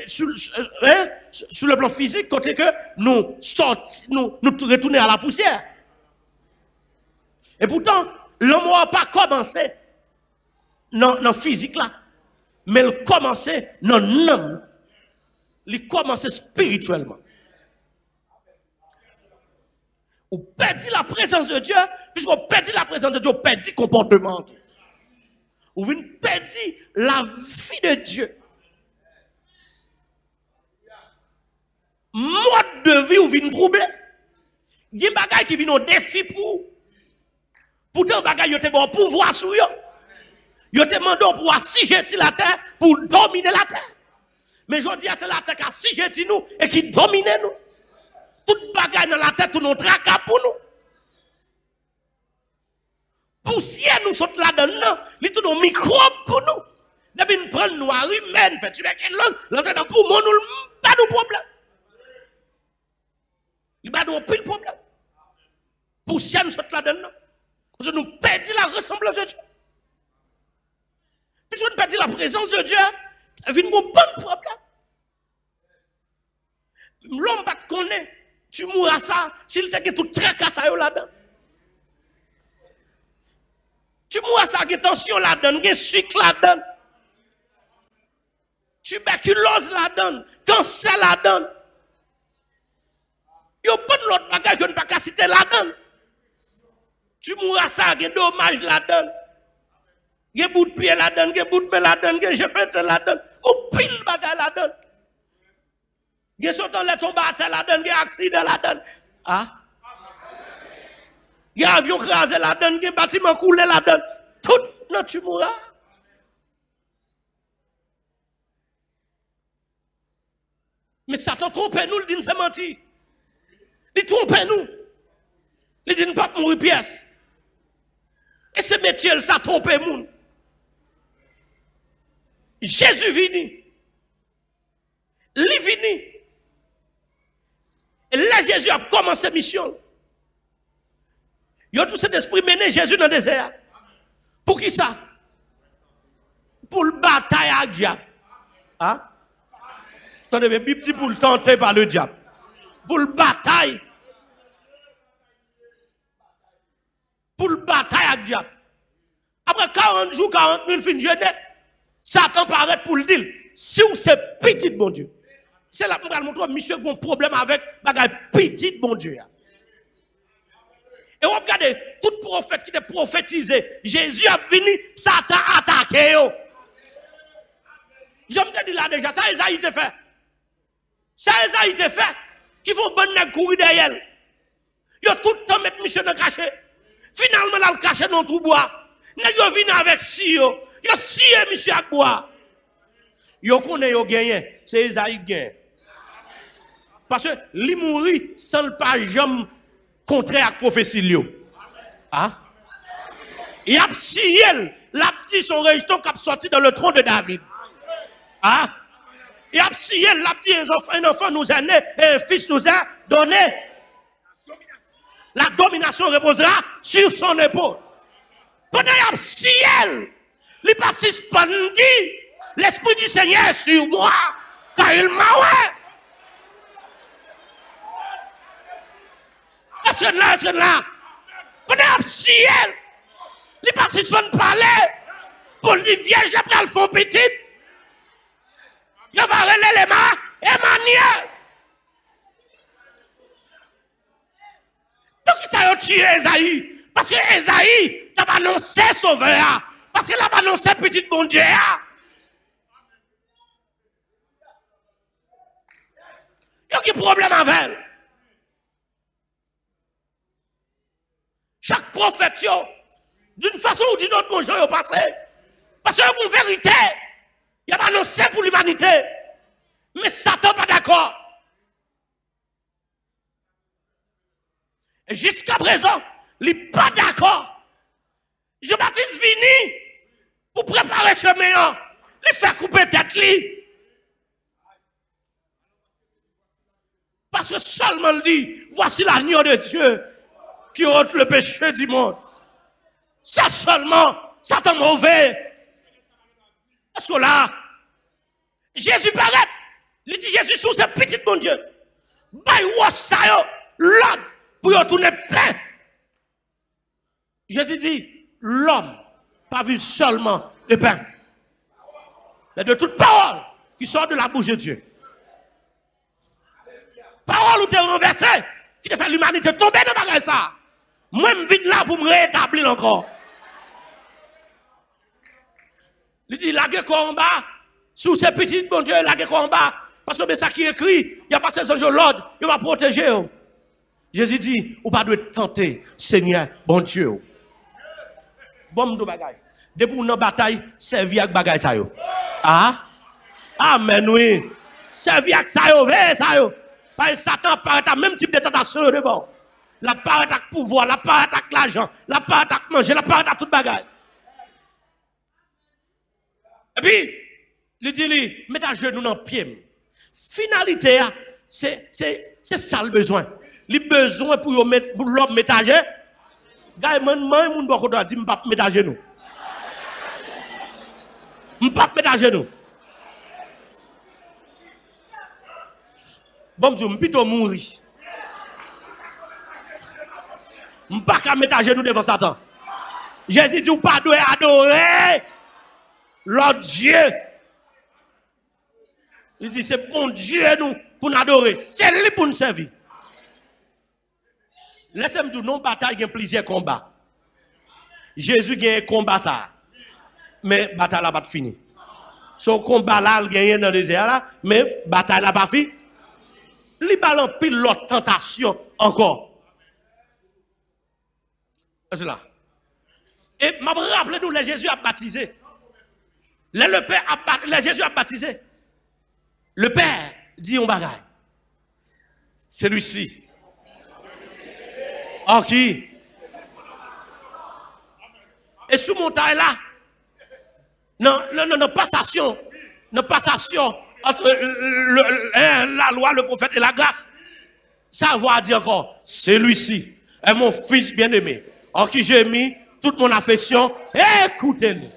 sur le plan physique, côté que nous retourner à la poussière. Et pourtant, l'homme n'a pas commencé dans le physique là, mais il commençait dans l'âme. Il commençait spirituellement. On perdit la présence de Dieu, puisqu'on perdit la présence de Dieu, on perdit le comportement. On vient perdre la vie de Dieu. Mode de vie, on vient problème. Il y a des bagages qui viennent au défi pour. Pourtant, bagay yo te bon pouvoir sur yo. Yo te mando pour assujetir la terre, pour dominer la terre. Mais je dis c'est la terre qui assujetit nous et qui domine nous. Tout bagay dans la terre, tout notre tracas pour nous. Poussière nous saute là-dedans, li tout nos microbes pour nous. Depuis nous prendre noir humaine, fait tu avec une langue, l'entrée dans poumon nous pas de problème. Il pas de pile problème. Poussière nous saute là-dedans. Parce que nous perdons la ressemblance de Dieu. Puisque nous perdons la présence de Dieu, il y a un bon problème. L'homme pas te connaît, tu mourras ça, s'il te tout tracasse là-dedans. Tu mourras ça, il y a tension là-dedans, il y a sucre là-dedans. Tuberculose là-dedans, cancer là-dedans. Il y a pas de l'autre bagage que nous ne pouvons pas citer là-dedans. Tu mourras ça, il y a dommage là-dedans. Il y a bout de pied là-dedans, il y a bout de main là-dedans, il y a jepette là-dedans. Ou pile bagage là-dedans. Il y a sautant les tombes à terre là-dedans, il y a accident là-dedans. Ah? Il y a avion crasé là-dedans, il y a bâtiment coulé là-dedans. Tout, non, tu mourras. Mais Satan trompe nous, il dit c'est menti. Il trompe nous. Il dit ne pas mourir pièce. Et ce métier, ça trompe nous. Jésus vini. Il vini. Et là, Jésus a commencé mission. Il y a tout cet esprit mené Jésus dans le désert. Pour qui ça? Pour le bataille avec le diable. Hein? Attendez, mais Bible dit pour le tenter par le diable. Pour le bataille. Pour le bataille avec le diable. Après 40 jours, 40 000 fins de jeûne, Satan paraît pour le dire. Si vous c'est petit, bon Dieu. C'est là que je vais montrer monsieur qui a un problème avec bagay petit, bon Dieu. Et on regarde tout prophète qui était prophétisé. Jésus a venu, Satan a attaqué. Je me dis là déjà, ça Esaïe te fait. Ça Esaïe te fait. Qui font bon nèg courir derrière. Yo tout le temps mettre monsieur dans caché. Finalement là le caché dans tout bois. Nèg yo vinn avec si yo. Yo si monsieur ak bois. Yo connaît yo gagné, c'est Esaïe gagne. Parce que li mouri sans le pas jamais contraire à prophétie li yo. Ah? Il a scié la petite son rejeton qui a sorti dans le trône de David. Ah? Il a scié la petite un enfant nous a né et un fils nous a donné. La domination reposera sur son épaule. Pendant qu'il a scié, il pas suspendu. L'Esprit du Seigneur est sur moi, car il m'a oué. Est-ce que là, pendant qu'il ciel, il pas suspendre parler, pour les vierges, la pral font petite. Il va relayer les mains, Emmanuel. Donc, ça a tué Esaïe, parce que Esaïe, il a annoncé sauveur, parce qu'il a annoncé petit bon Dieu. Il y a un problème avec elle. Chaque prophète, d'une façon ou d'une autre, bon Jean, il passé. Parce que une vérité, il a annoncé pour l'humanité. Mais Satan pas d'accord. Et jusqu'à présent, il n'est pas d'accord. Jean-Baptiste vini pour préparer le chemin. Il fait couper tête li. Parce que seulement il dit, voici l'agneau de Dieu qui ôte le péché du monde. Ça seulement, Satan mauvais. Parce que là, Jésus paraît. Il dit Jésus sous ce petit bon Dieu. Bay wash ça yo, l'homme pour y tourner plein. Jésus dit, l'homme pas vu seulement de pain, mais de toute parole qui sort de la bouche de Dieu. Parole où tu es renversé, qui te fait l'humanité tomber dans la ça. Moi, je suis là pour me rétablir encore. Il dit, la guerre combat, sous ces petits bon Dieu, la guerre combat. Parce que c'est ça qui est écrit, il n'y a pas ces anges l'ordre, il va protéger. Jésus dit, ou pas doit tenter, Seigneur, bon Dieu. Bon de bagaille. Depuis une bataille, servi avec bagaille ça yo. Ah? Amen, oui. Servi avec ça yo, veille ça yo. Parce que Satan paraît à même type de tentation devant. La paraît à pouvoir, la paraît à l'argent, la paraît à manger, la paraît à toute bagaille. Et puis, il dit, mets ta genou dans le pied. Finalité, c'est ça le besoin. Le besoin pour l'homme mettre à genoux. Gars, moi, beaucoup doit dire, m'pas mettre à genoux. M'pas mettre à genoux. Bon, je m'pito mourir. M'pas mettre à genoux devant Satan. Jésus dit, ou pas doit adorer l'autre Dieu. Il dit, c'est bon Dieu nous pour nous adorer. C'est lui pour nous servir. Laissez-moi dire, non, bataille, il y a plusieurs combats. Jésus a un combat ça. Mais la bataille n'a pas fini. Son combat là, il gagne dans le désert là, mais la bataille n'a pas fini. Il balance pile l'autre tentation encore. C'est là. Et je me rappelle nous, les Jésus a baptisé. Le Père a Jésus a baptisé. Le Père dit un bagaille. Celui-ci. En qui? Et sous montagne là, non, passation entre la loi, le prophète et la grâce. Ça va dire encore, celui-ci est mon fils bien-aimé, en qui j'ai mis toute mon affection. Écoutez-le.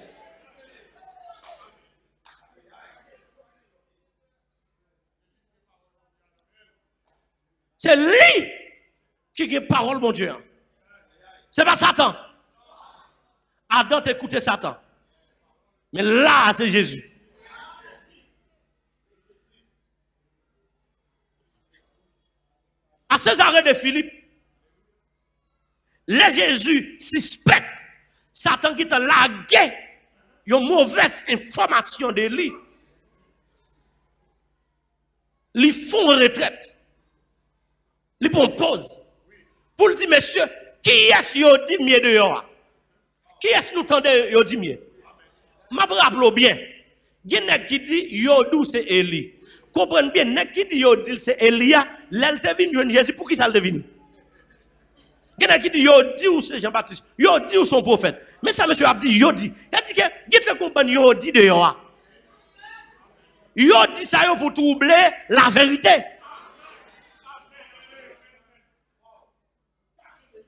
C'est lui qui a parole, mon Dieu. C'est pas Satan. Adam t'écoutait Satan. Mais là, c'est Jésus. À Césarée de Philippe, les Jésus suspectent Satan qui t'a lagué une mauvaise information de lui. Ils font retraite. Ils font pause. Pour le dire, monsieur, qui est-ce qui a dit mieux dehors? Qui est-ce qui nous tendait yo dit mieux? Je me rappelle bien. Il y a un qui dit Yodou c'est Élie. Comprenez bien, il qui dit Yodou c'est Elia, l'elle te venu Jésus, pour qui ça le venu? Il y a un qui dit Yodou c'est Jean-Baptiste, Yodou son prophète. Mais ça, monsieur a dit Yodi. Il a dit que, vous le comprenez, Yodi dehors. Yodi ça pour troubler la vérité.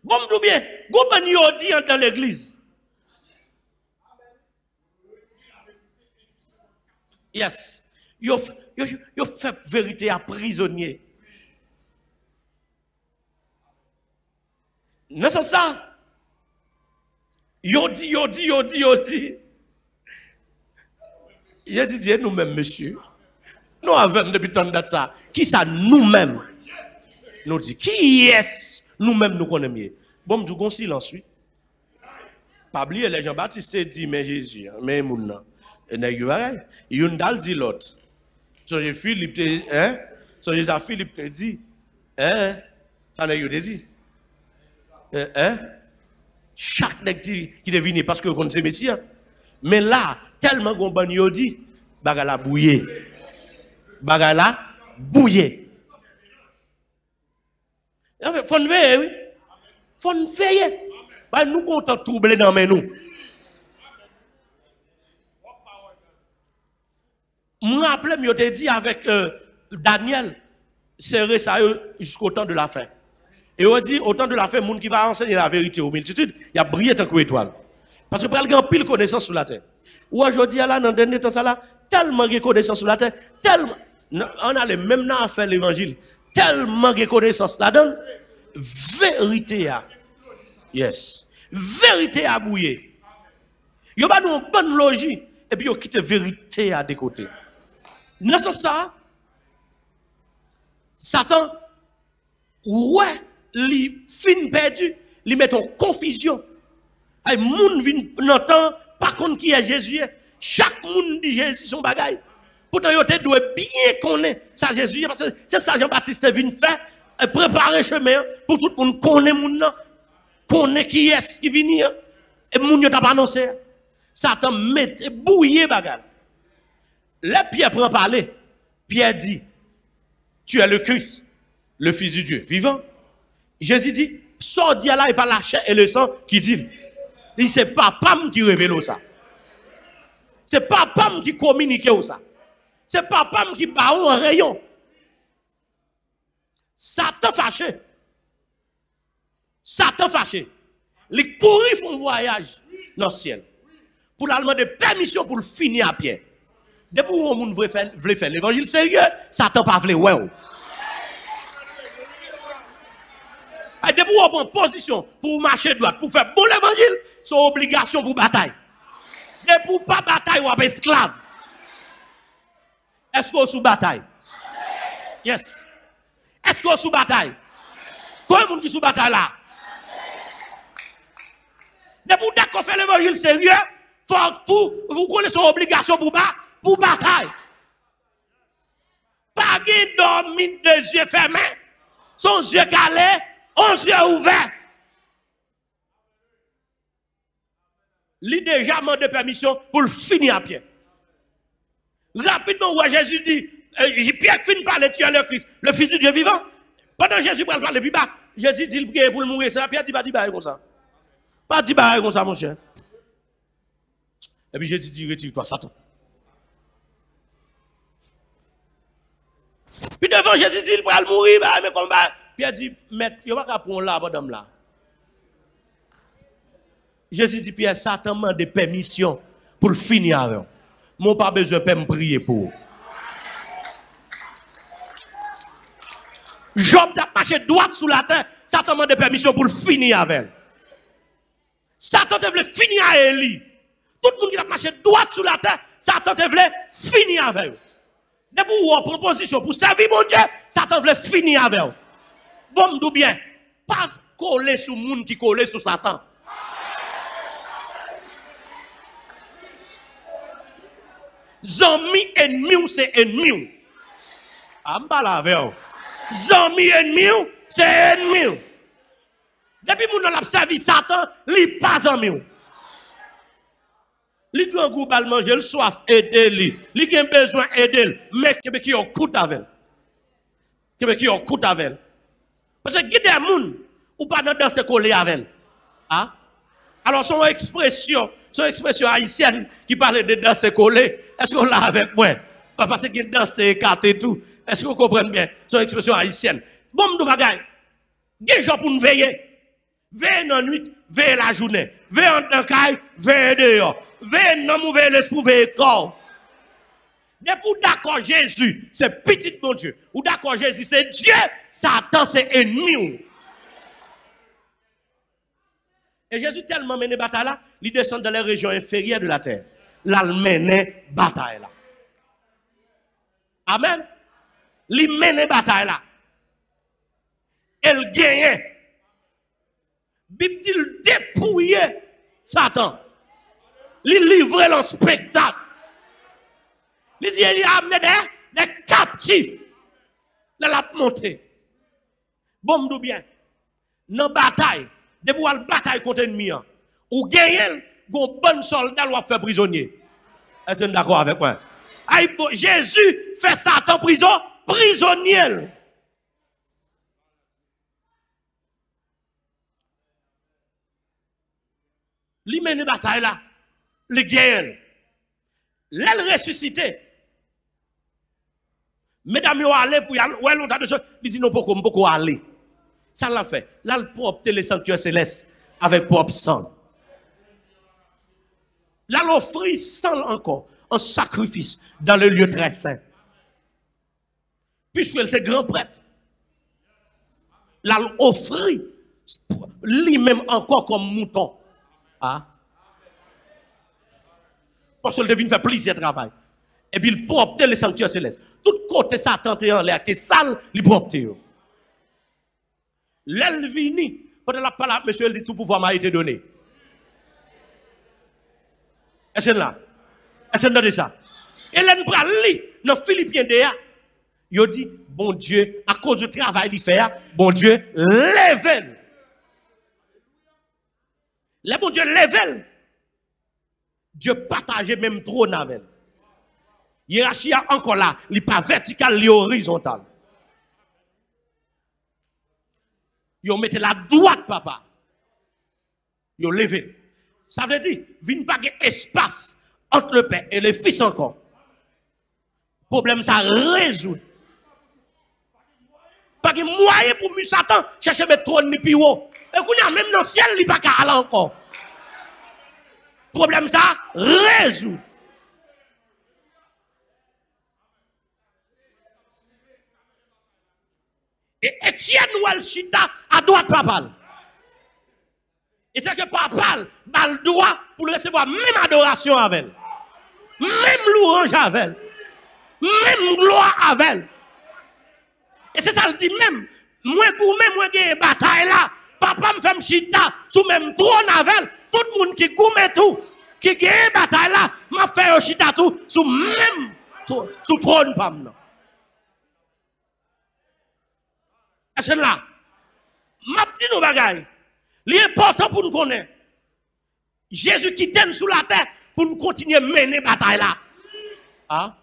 Bon, bien, comprenez Yodi dans l'église. Yes. Yo fait vérité à prisonnier. Non, c'est ça. Yo dit. Il dit nous-mêmes, monsieur. Nous avons depuis tant de date ça. Qui ça nous-mêmes? Nous dit, qui est nous-mêmes nous connaissons mieux? Bon, nous avons silence, oui. Pas oublier les Jean-Baptiste dit, mais Jésus, mais moun. Et il dit l'autre. So Philippe te dit, ça n'a pas dit. Chaque nèg qui devine parce que vous connaissez Messie. Mais là, tellement qu'on ban yo dit, bagala bouillé. Bagala bouillé. Faut nous veiller, oui. Faut nous veiller. Bah, nous comptons troubler dans mes nous. Je me rappelle, je t'ai dit avec Daniel, serrer ça jusqu'au temps de la fin. Et on dit, au temps de la fin, le monde qui va enseigner la vérité aux multitudes, il y a brillé tant qu'étoile. Parce que pour il y a pile connaissance sur la terre. Ou aujourd'hui, là, dans le dernier temps, là, tellement de connaissance sur la terre, tellement. On a les mêmes noms à faire l'évangile. Tellement de connaissance là-dedans. Vérité à. Yes. Vérité à bouiller. Il y a une bonne logique. Et puis, il quitte la vérité à des côtés. Dans ce sens, Satan, ouais, il fin perdu, il met en confusion. Les gens viennent n'entend pas contre qui est Jésus. Chaque monde dit Jésus son bagaille. Pourtant, il doit bien connaître ça Jésus. Parce que c'est ça Jean-Baptiste vient faire. Préparer chemin pour tout le monde connaît qui est qui vient. Et le monde n'a pas annoncé. Satan met bouillé bagaille. Là, Pierre prend parler. Pierre dit, tu es le Christ, le Fils du Dieu vivant. Jésus dit, sors d'y là et pas la chair et le sang qui dit. Il c'est papa qui révèle ça. C'est papa qui communique ça. C'est papa qui bat un rayon. Satan fâché. Satan fâché. Les courir font voyage dans le ciel. Pour la demander permission pour finir à pied. Depuis où on veut faire l'évangile sérieux, Satan pas veut ouais. Et depuis où on prend position pour marcher droit, pour faire bon l'évangile, c'est obligation pour bataille. Depuis pour pas bataille ou esclave. Est-ce qu'on sous bataille? Yes. Est-ce qu'on sous bataille? Combien de monde qui sous bataille là? Depuis où d'accord faire l'évangile sérieux, faut tout, vous connaissez son obligation pour bataille. Pas de dormir des yeux fermés, son yeux calés, 11 yeux ouverts. Il déjà demandé permission pour le finir à pied. Rapidement, où Jésus dit, Pierre finit par le tuer le Christ, le Fils du Dieu vivant. Pendant Jésus parle par le plus bas, Jésus dit pour le mourir. C'est la Pierre dit pas comme ça. Pas dit comme ça, mon cher. Et puis Jésus dit, retire-toi, Satan. Puis devant Jésus dit, il va mourir, mais combat. Pierre dit, maître, il va pas prendre là, madame là. Jésus dit, Pierre, Satan m'a des permissions pour finir avec. Mon pas besoin de me prier pour. Job t'a marché droit sous la terre, Satan m'a des permissions pour finir avec. Satan devait finir avec Élie. Tout le monde qui a marché droit sous la terre, Satan voulait finir avec eux. Depuis où on proposition pour servir mon Dieu, Satan voulait finir avec eux. Bon, d'où bien, pas coller sur le monde qui colle sur Satan. Zami ennemi, c'est ennemi. Amba la avec eux. Zami ennemi, c'est ennemi. Depuis que nous avons servi Satan, il n'est pas ennemi. Li grand groupe al manger, le soif aider li. Li gen besoin aider, mais qui on coûte avec. Qui on coûte avec. Parce que qui des moun ou pas dans danser collé avec. Ah? Alors son expression haïtienne qui parle de danser collé, est-ce qu'on l'a avec moi? Parce que danser écarté et tout. Est-ce que vous comprenez bien son expression haïtienne? Bon m'dou bagay. Gen gens pour nous veiller. Veille dans la nuit, veille la journée. Veille en caille, veille dehors. Veille dans mauvais l'esprit, veille corps. Depuis d'accord Jésus, c'est petit mon Dieu. Ou d'accord Jésus, c'est Dieu. Satan, c'est ennemi. Et Jésus tellement mené bataille là, il descend dans les régions inférieures de la terre. Là, il mené bataille là. Amen. Il mené bataille là. Elle gagne. Bible dit dépouiller Satan. Il livrer le spectacle. Il dit il a amené des captifs dans la montée. Bon, m'dou bien. Dans la bataille, depuis la bataille contre l'ennemi, ou gagne, un bon soldat doit faire prisonnier. Est-ce que vous êtes d'accord avec moi? Jésus fait Satan prison, prisonnier. Il mène une bataille là, il gagne. L'aile ressuscité. Mesdames, vous allez pour y aller, ouais, l'autre de choses, ils disent non, pourquoi aller? Ça l'a fait. Là, le propre les sanctuaires célestes avec propre sang. Là, l'offrir sang encore, en sacrifice dans le lieu très saint. Puisqu'elle c'est grand prêtre. Là, l'offrir lui-même encore comme mouton. Ah. Parce qu'il devine faire plaisir de travail. Et puis il peut opter les sanctuaires célestes. Tout côté Satan est en l'air, t'es sale, il peut opter. L'elle vini, pendant la parole, monsieur, elle dit tout pouvoir m'a été donné. Est-ce que là? Est-ce que vous ça? Hélène Brali, dans Philippiens DA, il dit, bon Dieu, à cause du travail qu'il fait, bon Dieu, lève. Le bon Dieu lève. Dieu partage même trop avec. Hiérarchie encore là, il n'est pas vertical, il est horizontal. Ils mettez la droite, papa. Ils ont levé. Ça veut dire, il n'y a pas d'espace entre le père et le fils encore. Problème, ça résout. Pas de moyen pour M. Satan chercher mettre trône ni plus haut. Et qu'on y a même dans le ciel, il n'y a pas qu'à aller encore. Problème, ça résout. Et Etienne Ouelchita à droite papa. Et c'est que papa a le droit pour recevoir même adoration avec elle. Même louange avec elle. Même gloire avec elle. Et c'est ça le dit même. Moi gourmet, moi gagne bataille là. Papa me fait me chita sous même trône avec elle. Tout le monde qui gourmet tout. Qui gagne bataille là. M'a fait un chita tout sous même sous trône pam. Est-ce là? M'a dit nous bagaille. L'important pour nous connaître. Jésus qui t'aime sous la terre pour nous continuer à mener bataille là. Ah?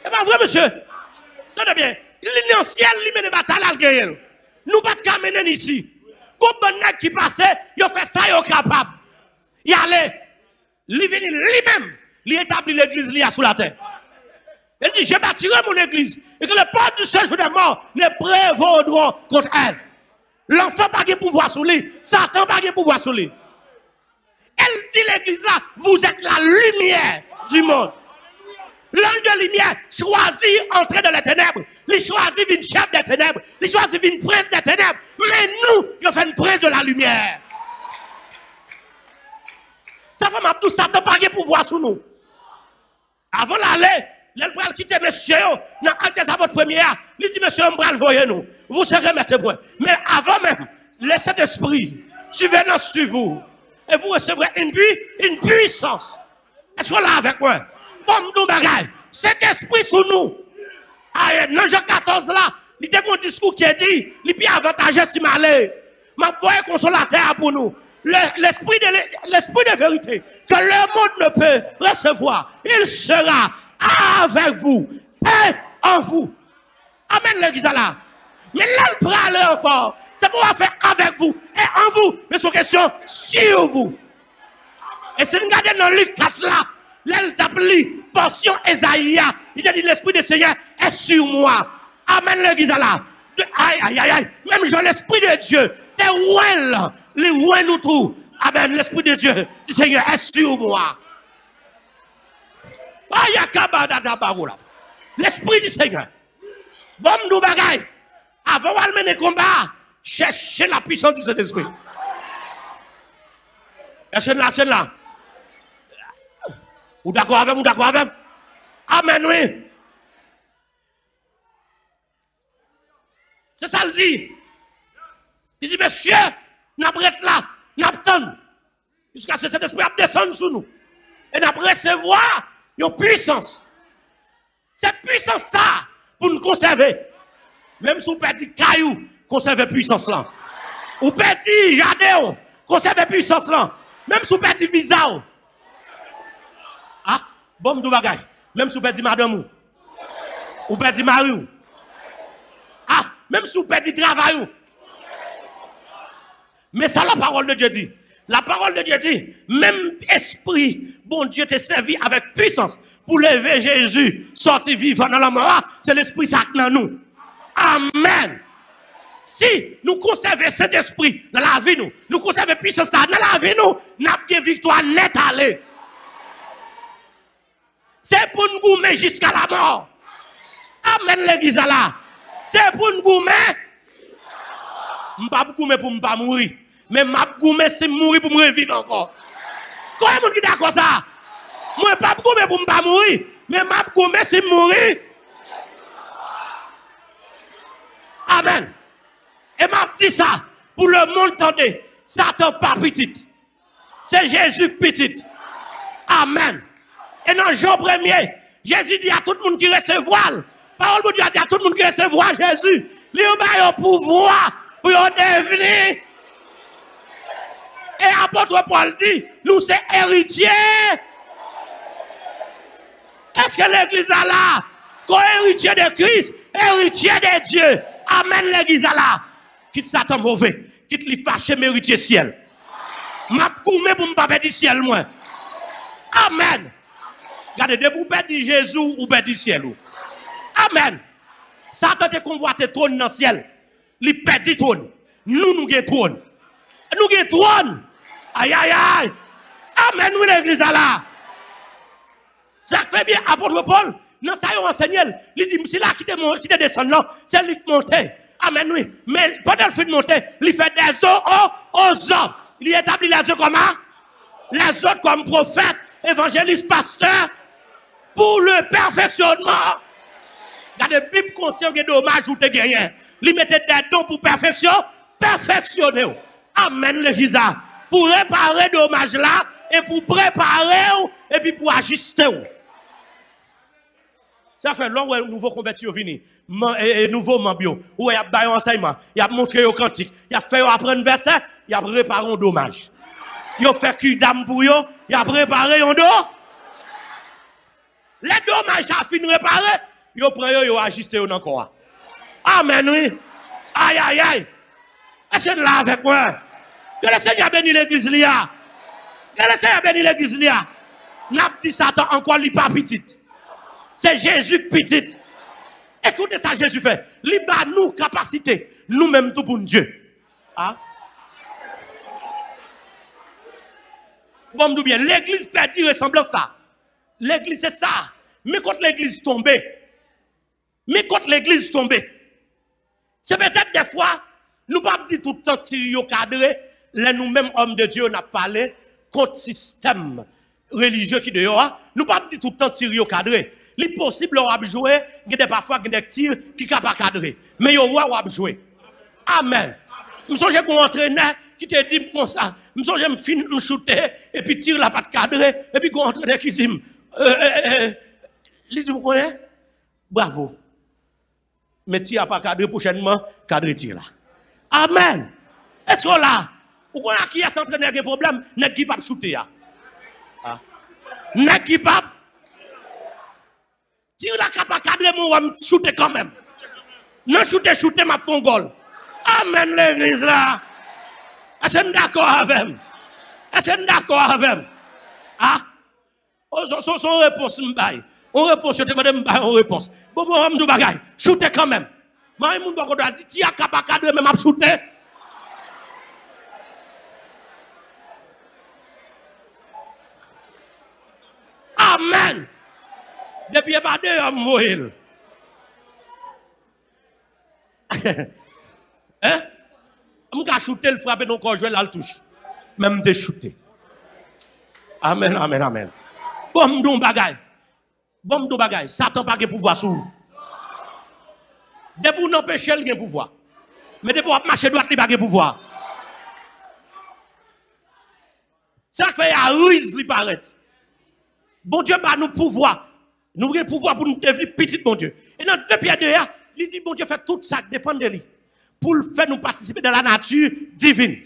C'est pas vrai, monsieur? Tenez bien. Il ciel, il mène bataille là, le gagne. Nous pas de mener ici. Combien de qui passait, il a fait ça, il est capable. Il allait. Il vient lui-même. Il établit l'église là sous la terre. Il dit, je bâtirai mon église. Et que le porte du séjour des morts ne prévaudront contre elle. L'enfant n'a pas de pouvoir sur lui. Satan n'a pas de pouvoir sur lui. Elle dit l'église là, vous êtes la lumière du monde. L'ange de lumière choisit entrer dans les ténèbres. Il choisit une chef des ténèbres. Il choisit une prince des ténèbres. Mais nous, il fait une prince de la lumière. Ça fait que Satan n'a pas de pouvoir sur nous. Avant d'aller, elle va quitter monsieur dans l'acte des apôtres première. Il dit, monsieur, on va le voir nous. Vous serez maître point. Mais avant même, laissez l'esprit survenant sur vous. Et vous recevrez une puissance. Est-ce qu'on là avec moi? Bon, nous bagaille. Cet esprit sous nous. Dans Jean 14 là, il y a un discours qui a dit, il est avantageux si malé. Ma voix consolateur pour nous. L'esprit de vérité que le monde ne peut recevoir, il sera avec vous et en vous. Amen, l'église là. Mais là, le prêt encore, c'est pour faire avec vous et en vous, mais c'est une question sur vous. Et si nous regardons dans Luc 4 là, l'elle t'appelle portion Esaïa, il a dit l'esprit du Seigneur est sur moi. Amen, l'église là. Aïe, aïe, aïe, aïe. Même j'ai l'esprit de Dieu, t'es ouel, les ouel nous tout. Amen, l'esprit de Dieu, du Seigneur est sur moi. L'esprit du Seigneur. Bon, nous bagaille. Avant de mener le combat, cherchez la puissance de cet esprit. Est-ce là? Ou d'accord avec, Amen, oui. C'est ça le dit. Il dit, monsieur, n'a pas là, n'a pas jusqu'à ce que cet esprit descende sur nous. Et n'a pas recevoir une puissance. Cette puissance ça, pour nous conserver. Même si on perd caillou, conserver puissance là. Ou perd jardin, conserver puissance là. Même si on perd visa. Ah, Bon, tout bagay. Même si vous perdez madame ou perdez mari. Ah, même si vous perdez travail. Mais ça, la parole de Dieu dit. La parole de Dieu dit, même esprit, bon Dieu t'a servi avec puissance pour lever Jésus, sortir vivant dans la mort. C'est l'esprit ça dans nous. Amen. Si nous conservons cet esprit dans la vie, nous conservons puissance dans la vie, nous avons victoire nette à aller. C'est pour nous goumer jusqu'à la mort. Amen, l'église là. C'est pour nous goumer. Je ne vais pas goumer pour ne pas mourir. Mais je vais goumer si mourir pour me revivre encore. Comment est-ce qui est d'accord ça? Moi, je ne vais pas goumer pour ne pas mourir. Mais je vais goumer si mourir. Amen. Et je dis ça pour le monde entendez. Satan pas petit. C'est Jésus petit. Amen. Et dans Jean 1er, Jésus dit à tout le monde qui recevra. Parole de Dieu dit à tout le monde qui recevra Jésus. Il a un pouvoir pour devenir. Et apôtre Paul dit, nous sommes héritiers. Est-ce que l'église a là? Qu'on héritier de Christ, héritier de Dieu. Amen l'église a là. Quitte Satan mauvais, quitte lui fâché méritier ciel. M'a coumé pour me pas perdre ciel moi. Amen. Regardez, de vous perdre Jésus ou perdre ciel. Amen. Satan te convoite trône dans le ciel. Il perd le trône. Nous avons trône. Nous avons trône. Aïe, aïe, aïe. Amen, nous l'église là. Ça fait bien, apôtre Paul, non, ça y est enseigné. Il dit, c'est là qui te descend là, c'est lui qui monte. Amen, oui. Mais pendant le fait de monter, il fait des eaux aux hommes. Il établit les autres comment? Les autres comme prophètes, évangélistes, pasteurs, pour le perfectionnement. Regardez, la Bible conscient que dommage ou te gagné. Il mettait des dons pour perfection, perfectionner. Amen, le Jésus. Pour réparer dommage là, et pour préparer, et puis pour ajuster. Ça fait long où un nouveau converti venu, nouveau membio, où il a baillé enseignement, il a montré au cantique, il a fait apprendre verset, il a réparé un dommage. Il a fait cul d'âme pour eux, il a préparé un dos. Les dommages a fini réparé, il a pris il a ajusté encore. Amen, oui. Aïe, aïe, aïe. Est-ce que là avec moi? Que le Seigneur bénisse l'église là. Que le Seigneur bénisse l'église là. N'a dit Satan encore li pas petit. C'est Jésus petit. Écoutez ça, Jésus fait. Il bat nous capacité, nous-mêmes tout pour Dieu. Ah? Bon, nous bien, l'église perdue ressemble à ça. L'église c'est ça. Mais quand l'église tombée, c'est peut-être des fois, nous pas dit tout le temps tirer au cadre, les nous-mêmes hommes de Dieu, on a parlé contre le système religieux qui dehors, nous pas dit tout le temps tirer au cadre. Il est possible de jouer, il y a parfois des tirs qui ne sont pas cadrés. Mais il y a jouer. Amen. Je me souviens qu'on entraîneur qui te dit comme ça. Je me souviens que je shooter et puis tire la patte cadrée. Et puis qu'on entraîneur qui dit, il dit, vous connaissez? Bravo. Mais tire pas cadré prochainement, cadré tire là. Amen. Est-ce que là, vous connaissez qui a s'entraîner avec un problème? N'est-ce qui pas shooter? N'est-ce qui pas? Tire la capa cadré, moi, je shooter quand même. Non, shooter, ma fond goal. Amen, l'église là. Est-ce que d'accord avec? Est-ce que d'accord avec? Ah? Son réponse, m'baye. On réponse, je te demande m'baye, on réponse. Bon, on me dit bagaille. Shooter quand même. Moi, je me dis, tire la capa cadré, mais je shooter. Amen. Depuis pas deux hommes mourir. Hein? Je vais shooter le frapper donc je vais la touche. Même de shooter. Amen, amen, amen. Bon don bagay. Satan pas de pouvoir sur. Depuis on empêche le pouvoir. Mais depuis on marcher droite il pas de pouvoir. Ça fait à ruse lui paraît. Bon Dieu pas nous pouvoir. Nous avons le pouvoir pour nous devenir petits, bon Dieu. Et dans 2 Pierre 2, il dit, bon Dieu, fait tout ça dépend de lui. Pour le faire nous participer dans la nature divine.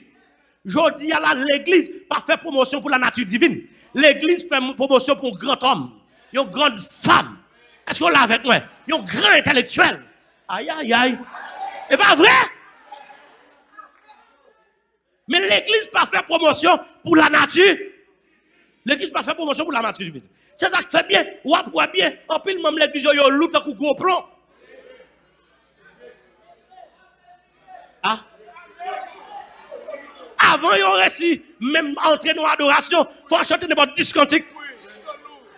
Je dis à l'église, pas faire promotion pour la nature divine. L'église fait promotion pour un grand homme. Une grande femme. Est-ce qu'on l'a avec moi? Un grand intellectuel. Aïe, aïe, aïe. C'est pas vrai? Mais l'église pas fait promotion pour la nature. L'église pas fait promotion pour la nature divine. C'est ça qui fait bien. Ou après bien. En pile, même l'église, il y a un loup qui gros plomb. Ah. Avant, il y aurait si, même entrer dans l'adoration, il faut chanter n'importe 10 cantiques.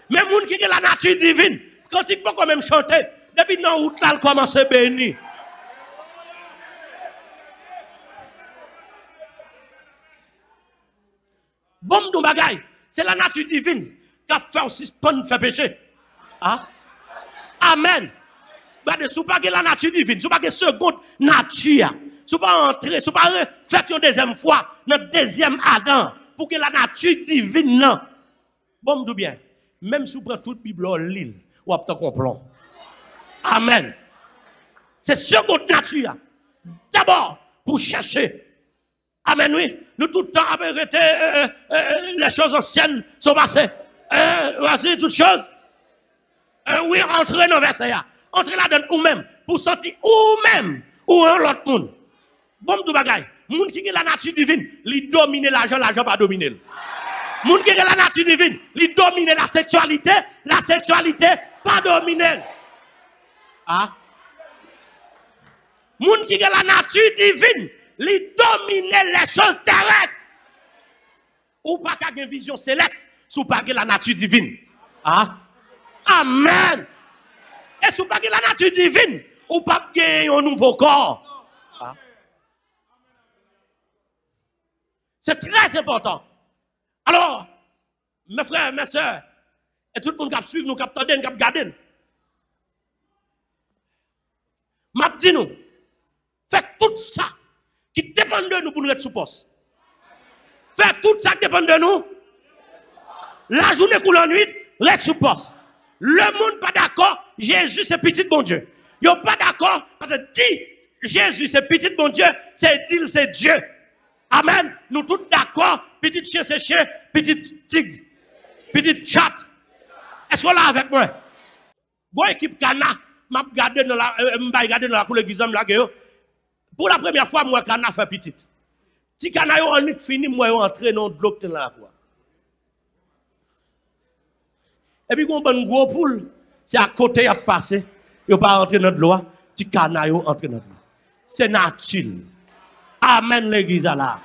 Même les gens qui ont la nature divine, cantique pas quand même chanter. Depuis dans route là, commence à bénir. Bon, nous bagaille, c'est la nature divine qui a fait aussi spawn faire péché. Ah? Amen. Regardez, si vous n'avez pas la nature divine, si vous n'avez pas la seconde nature, si vous pas entrer, si vous pas faire une deuxième fois, notre deuxième Adam, pour que la nature divine, non. Bon, nous bien. Même si vous prenez toute la Bible en l'île, vous avez comprendre. Amen. C'est seconde nature. D'abord, pour chercher. Amen, oui. Nous tout le temps avons arrêté les choses anciennes sont passées. Voici toutes choses. Oui, entrez dans le verset. Entrez là-dedans ou-même. Pour sentir ou-même ou un autre monde. Bon, tout bagaille. Moun qui a la nature divine, il domine l'argent, l'argent pas dominer. Moun qui a la nature divine, il domine la sexualité pas dominer. Ah. Moun qui a la nature divine, il domine les choses terrestres. Ou pas qu'à une vision céleste, sous pas la nature divine. Ah. Amen. Et sous pas la nature divine, ou pas gagner un nouveau corps. Ah. C'est très important. Alors, mes frères, mes soeurs, et tout le monde qui suit nous, qui attend, qui regarde, m'a dit nous, faites tout ça qui dépend de nous pour nous être sous poste. Faites tout ça qui dépend de nous. La journée coule en nuit, reste sous poste. Le monde pas d'accord, Jésus c'est petit bon Dieu. Ils sont pas d'accord parce que dit Jésus c'est petit bon Dieu, c'est dit c'est Dieu. Amen. Nous tous d'accord, petit chien c'est chien, petit tigre, petit chat. Est-ce qu'on l'a avec moi? Bon équipe Cana, m'a regardé dans la cour l'église là pour la première fois moi Cana fait petite. Si Cana yo on fini moi entrer dans de l'eau là quoi. Et puis, quand on a un gros poule, c'est à côté, il a passé. Il n'y a pas rentré dans l'eau. Petit canard, il entre dans l'eau. C'est naturel. Amen, l'église là.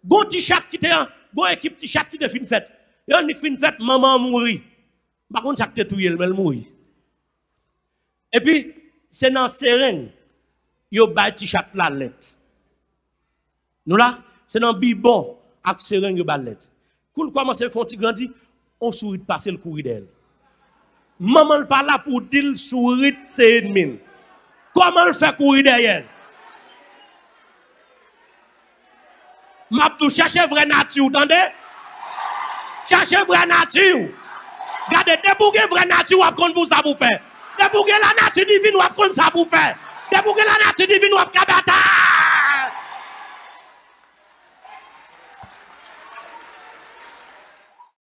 Gon petit chat qui était, gon équipe petit chat qui était fin fête. Et on dit fin fête, maman mourit. Par contre, ça qui tout elle mourit. Et puis, c'est dans seringue, il y a un petit chat la lettre. Nous là, c'est dans bibon, avec seringue, il y a une lettre. Quand on commence à faire un petit grandi, on sourit de passer le courir d'elle. Maman n'est pas là pour dire sourit c'est ennemi. Comment le fait courir derrière? Mabdou cherche vraie nature, entendez? Cherchez vraie nature. Regardez, débouguez vraie nature, ou apprendre pour ça pour faire. Débouguez la nature divine, ou apprendre ça pour faire. Débouguez la nature divine, ou apprendre bataille.